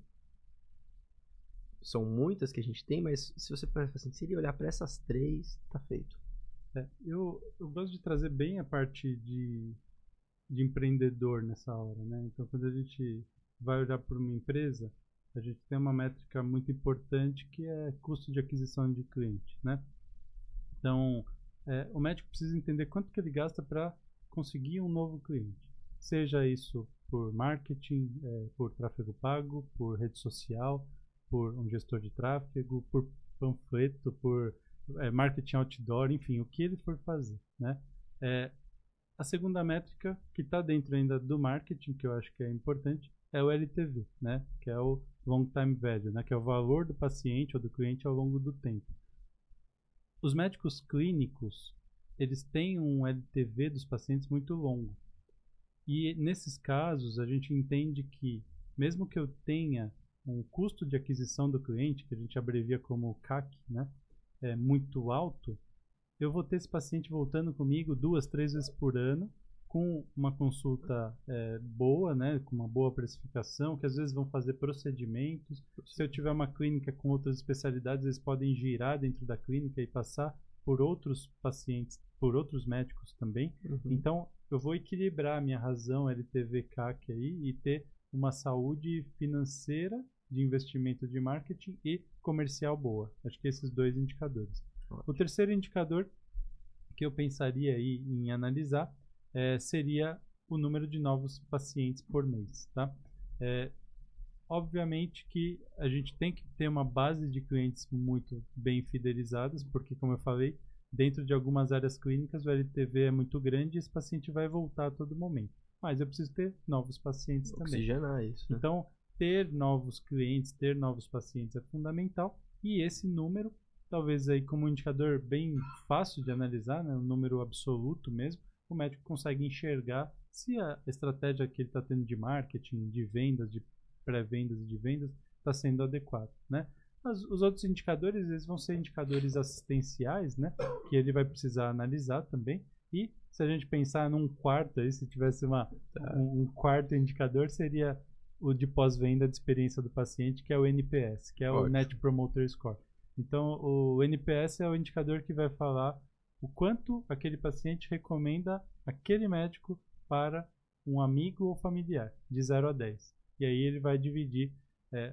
são muitas que a gente tem, mas se você pensar assim, se ele olhar para essas 3, tá feito. Eu gosto de trazer bem a parte de empreendedor nessa hora, né? Então, quando a gente vai olhar para uma empresa, a gente tem uma métrica muito importante que é custo de aquisição de cliente, né? Então, o médico precisa entender quanto que ele gasta para conseguir um novo cliente. Seja isso por marketing, por tráfego pago, por rede social, por um gestor de tráfego, por panfleto, por marketing outdoor, enfim, o que ele for fazer, né? A segunda métrica, que está dentro ainda do marketing, que eu acho que é importante, é o LTV, né? Que é o Long Time Value, né? Que é o valor do paciente ou do cliente ao longo do tempo. Os médicos clínicos, eles têm um LTV dos pacientes muito longo. E nesses casos, a gente entende que, mesmo que eu tenha um custo de aquisição do cliente, que a gente abrevia como CAC, né? Muito alto, eu vou ter esse paciente voltando comigo 2, 3 vezes por ano, com uma consulta boa, né, com uma boa precificação, que às vezes vão fazer procedimentos. Se eu tiver uma clínica com outras especialidades, eles podem girar dentro da clínica e passar por outros pacientes, por outros médicos também. Então, eu vou equilibrar a minha razão LTV-CAC aí e ter uma saúde financeira de investimento de marketing e comercial boa. Acho que esses 2 indicadores. O terceiro indicador que eu pensaria aí em analisar seria o número de novos pacientes por mês, tá? Obviamente que a gente tem que ter uma base de clientes muito bem fidelizadas, porque, como eu falei, dentro de algumas áreas clínicas o LTV é muito grande e esse paciente vai voltar a todo momento. Mas eu preciso ter novos pacientes também. Oxigenar isso, né? Então, ter novos clientes, ter novos pacientes é fundamental, e esse número, talvez aí como um indicador bem fácil de analisar, né, um número absoluto mesmo, o médico consegue enxergar se a estratégia que ele está tendo de marketing, de vendas, de pré-vendas e de vendas está sendo adequada, né? Mas os outros indicadores, eles vão ser indicadores assistenciais, né, que ele vai precisar analisar também. E se a gente pensar num quarto aí, se tivesse um quarto indicador, seria o de pós-venda de experiência do paciente, que é o NPS, que é o Net Promoter Score. Então, o NPS é o indicador que vai falar o quanto aquele paciente recomenda aquele médico para um amigo ou familiar, de 0 a 10. E aí ele vai dividir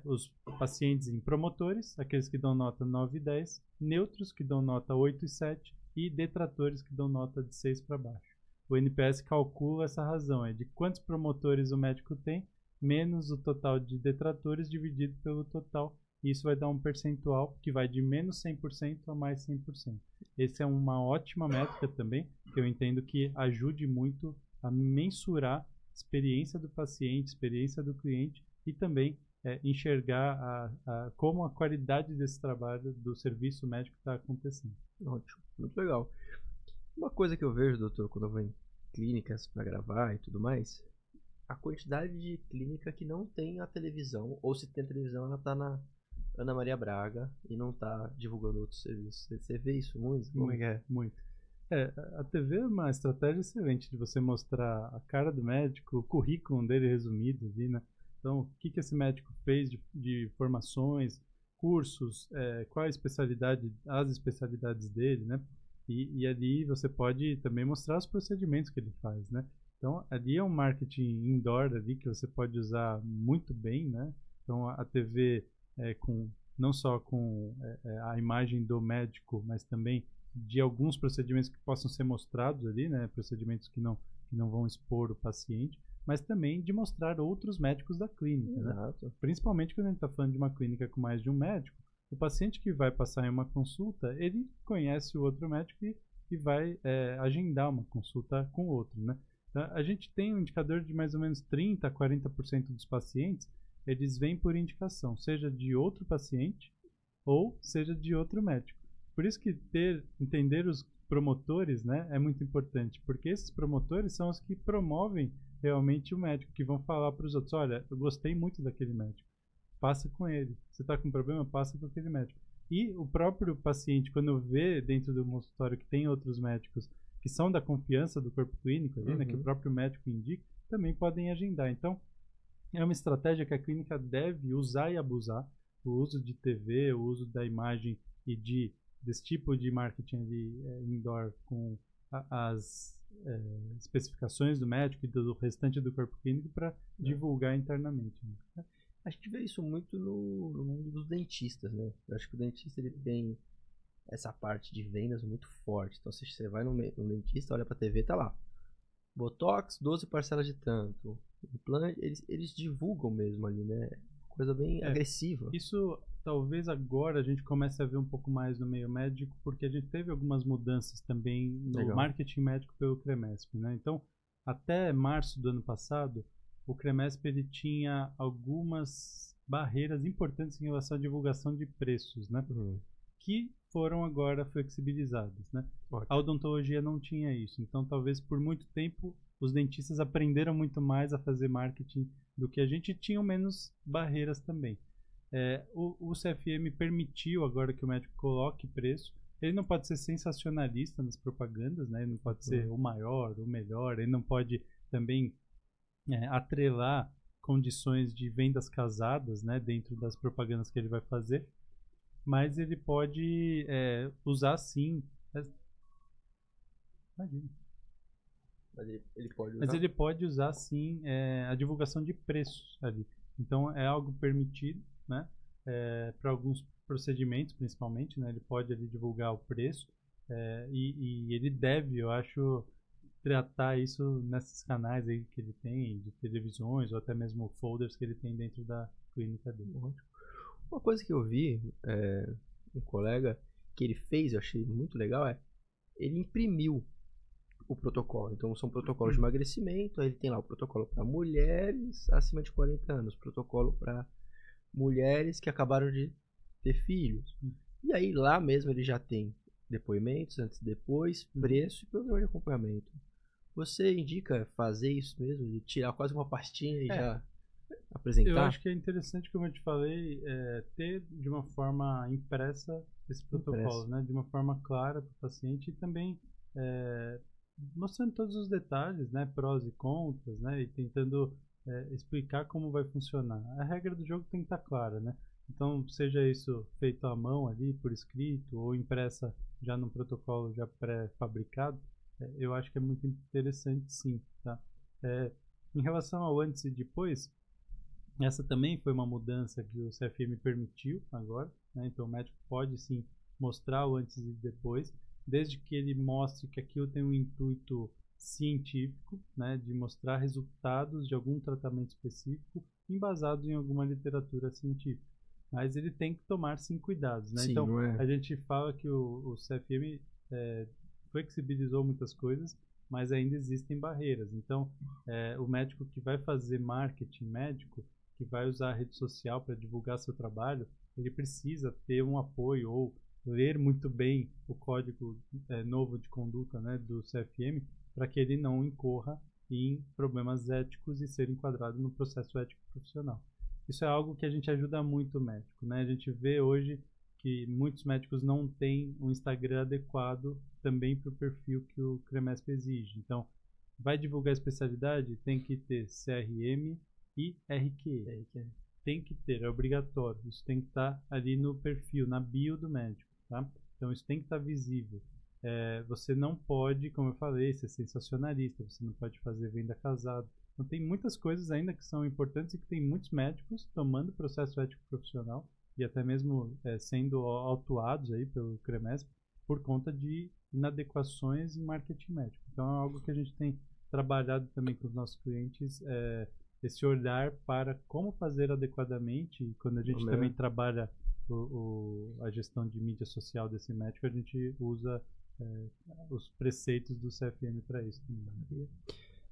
os pacientes em promotores, aqueles que dão nota 9 e 10, neutros, que dão nota 8 e 7, e detratores, que dão nota de 6 para baixo. O NPS calcula essa razão, de quantos promotores o médico tem, menos o total de detratores dividido pelo total. Isso vai dar um percentual que vai de menos 100% a mais 100%. Essa é uma ótima métrica também, que eu entendo que ajude muito a mensurar a experiência do paciente, experiência do cliente, e também enxergar como a qualidade desse trabalho, do serviço médico está acontecendo. Ótimo, muito legal. Uma coisa que eu vejo, doutor, quando eu vou em clínicas para gravar e tudo mais, a quantidade de clínica que não tem a televisão, ou se tem a televisão, ela tá na Ana Maria Braga e não tá divulgando outros serviços. Você vê isso muito? Como é que é? Muito. A TV é uma estratégia excelente de você mostrar a cara do médico, o currículo dele resumido ali, né? Então, o que esse médico fez de formações, cursos, qual a especialidade, as especialidades dele, né? E ali você pode também mostrar os procedimentos que ele faz, né? Então, ali é um marketing indoor ali que você pode usar muito bem, né? Então, a TV não só com a imagem do médico, mas também de alguns procedimentos que possam ser mostrados ali, né? Procedimentos que não vão expor o paciente, mas também de mostrar outros médicos da clínica, né? Principalmente quando a gente está falando de uma clínica com mais de um médico, o paciente que vai passar em uma consulta, ele conhece o outro médico e vai agendar uma consulta com o outro, né? Então, a gente tem um indicador de mais ou menos 30 a 40% dos pacientes, eles vêm por indicação, seja de outro paciente ou seja de outro médico. Por isso que entender os promotores, né, é muito importante, porque esses promotores são os que promovem realmente o médico, que vão falar para os outros, olha, eu gostei muito daquele médico, passa com ele. Você está com problema, passa com aquele médico. E o próprio paciente, quando vê dentro do consultório que tem outros médicos que são da confiança do corpo clínico, ali, né, que o próprio médico indica, também podem agendar. Então, é uma estratégia que a clínica deve usar e abusar. O uso de TV, o uso da imagem e desse tipo de marketing ali, indoor com as especificações do médico e do restante do corpo clínico para divulgar internamente. Né? A gente vê isso muito no mundo dos dentistas, né? Eu acho que o dentista ele tem essa parte de vendas muito forte. Então, se você vai no dentista, olha pra TV, tá lá. Botox, 12 parcelas de tanto. Implante, eles divulgam mesmo ali, né? Coisa bem agressiva. Isso, talvez agora a gente comece a ver um pouco mais no meio médico, porque a gente teve algumas mudanças também no marketing médico pelo CREMESP, né? Então, até março do ano passado, o CREMESP ele tinha algumas barreiras importantes em relação à divulgação de preços, né? Que foram agora flexibilizadas, né? A odontologia não tinha isso, então talvez por muito tempo os dentistas aprenderam muito mais a fazer marketing do que a gente, tinham menos barreiras também. O CFM permitiu agora que o médico coloque preço. Ele não pode ser sensacionalista nas propagandas, né? Ele não pode ser o maior, o melhor, ele não pode também atrelar condições de vendas casadas, né, dentro das propagandas que ele vai fazer, mas ele pode usar sim. Imagina. Mas ele pode usar sim a divulgação de preços ali. Então é algo permitido, né, para alguns procedimentos principalmente, né, ele pode ali divulgar o preço e ele deve, eu acho, tratar isso nesses canais aí que ele tem, de televisões ou até mesmo folders que ele tem dentro da clínica dele. Uma coisa que eu vi, um colega, que ele fez, eu achei muito legal, ele imprimiu o protocolo. Então são protocolos de emagrecimento, aí ele tem lá o protocolo para mulheres acima de 40 anos, protocolo para mulheres que acabaram de ter filhos. E aí lá mesmo ele já tem depoimentos, antes e depois, preço e programa de acompanhamento. Você indica fazer isso mesmo, de tirar quase uma pastinha e já apresentar? Eu acho que é interessante, como eu te falei, ter de uma forma impressa esse protocolo, né? De uma forma clara para o paciente e também mostrando todos os detalhes, né? Prós e contras, né? E tentando explicar como vai funcionar. A regra do jogo tem que estar clara, né? Então, seja isso feito à mão ali, por escrito, ou impressa já num protocolo já pré-fabricado, eu acho que é muito interessante sim, tá? Em relação ao antes e depois, essa também foi uma mudança que o CFM permitiu agora, né? Então o médico pode sim mostrar o antes e depois, desde que ele mostre que aquilo tem um intuito científico, né? De mostrar resultados de algum tratamento específico embasados em alguma literatura científica. Mas ele tem que tomar sim cuidados, né? Sim, então a gente fala que o CFM flexibilizou muitas coisas, mas ainda existem barreiras. Então, o médico que vai fazer marketing médico, que vai usar a rede social para divulgar seu trabalho, ele precisa ter um apoio ou ler muito bem o código novo de conduta, né, do CFM, para que ele não incorra em problemas éticos e ser enquadrado no processo ético profissional. Isso é algo que a gente ajuda muito o médico, né? A gente vê hoje que muitos médicos não têm um Instagram adequado também para o perfil que o CREMESP exige. Então, vai divulgar a especialidade? Tem que ter CRM e RQE. Tem que ter, é obrigatório. Isso tem que estar ali no perfil, na bio do médico, tá? Então, isso tem que estar visível. você não pode, como eu falei, ser sensacionalista, você não pode fazer venda casada. Então tem muitas coisas ainda que são importantes e que tem muitos médicos tomando processo ético profissional e até mesmo sendo autuados aí pelo CREMESP por conta de inadequações em marketing médico. Então é algo que a gente tem trabalhado também com os nossos clientes, esse olhar para como fazer adequadamente. E quando a gente também trabalha a gestão de mídia social desse médico, a gente usa os preceitos do CFM para isso.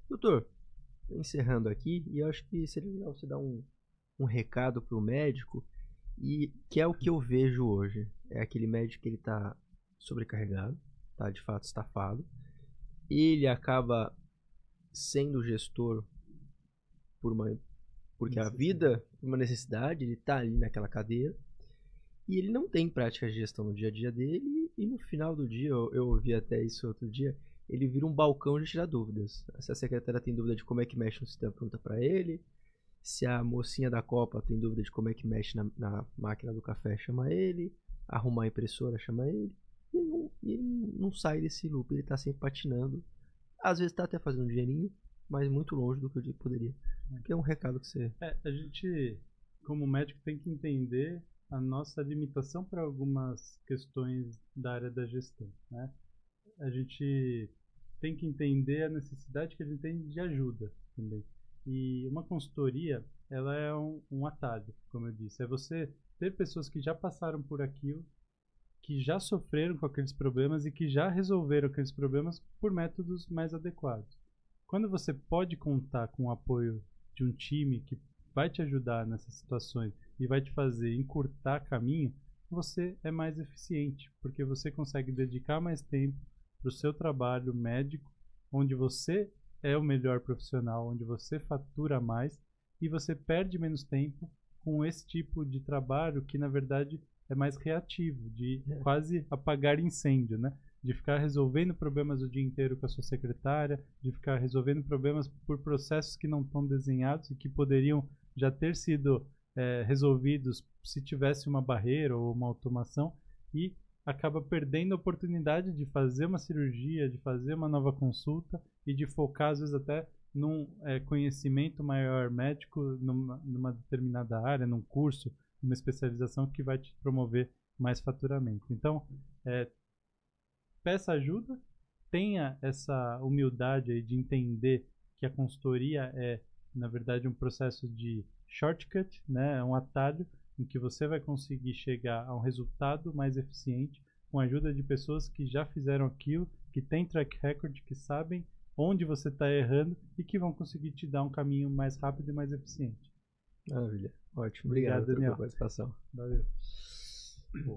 Doutor, encerrando aqui, e eu acho que seria legal você dar um recado para o médico, e que é o que eu vejo hoje. É aquele médico que ele está sobrecarregado, está de fato estafado, ele acaba sendo gestor porque a vida, uma necessidade, ele está ali naquela cadeira, e ele não tem prática de gestão no dia a dia dele, e no final do dia, eu ouvi até isso outro dia, ele vira um balcão de tirar dúvidas. Se a secretária tem dúvida de como é que mexe no sistema, pergunta para ele. Se a mocinha da Copa tem dúvida de como é que mexe na máquina do café, chama ele. Arrumar a impressora, chama ele. E ele não sai desse loop, ele tá sempre patinando. Às vezes tá até fazendo um dinheirinho, mas muito longe do que eu poderia. Que é um recado que você... a gente, como médico, tem que entender a nossa limitação para algumas questões da área da gestão, né? A gente tem que entender a necessidade que a gente tem de ajuda também. E uma consultoria, ela é um atalho, como eu disse. É você ter pessoas que já passaram por aquilo, que já sofreram com aqueles problemas e que já resolveram aqueles problemas por métodos mais adequados. Quando você pode contar com o apoio de um time que vai te ajudar nessas situações e vai te fazer encurtar caminho, você é mais eficiente, porque você consegue dedicar mais tempo para o seu trabalho médico, onde você é o melhor profissional, onde você fatura mais e você perde menos tempo com esse tipo de trabalho que, na verdade, é mais reativo, de quase apagar incêndio, né? De ficar resolvendo problemas o dia inteiro com a sua secretária, de ficar resolvendo problemas por processos que não estão desenhados e que poderiam já ter sido resolvidos se tivesse uma barreira ou uma automação, e acaba perdendo a oportunidade de fazer uma cirurgia, de fazer uma nova consulta e de focar, às vezes, até num conhecimento maior médico numa determinada área, num curso, numa especialização que vai te promover mais faturamento. Então, peça ajuda, tenha essa humildade aí de entender que a consultoria é, na verdade, um processo de shortcut, né? É um atalho em que você vai conseguir chegar a um resultado mais eficiente com a ajuda de pessoas que já fizeram aquilo, que têm track record, que sabem onde você está errando e que vão conseguir te dar um caminho mais rápido e mais eficiente. Maravilha. Ótimo. Obrigado, Daniel. pela participação. Valeu.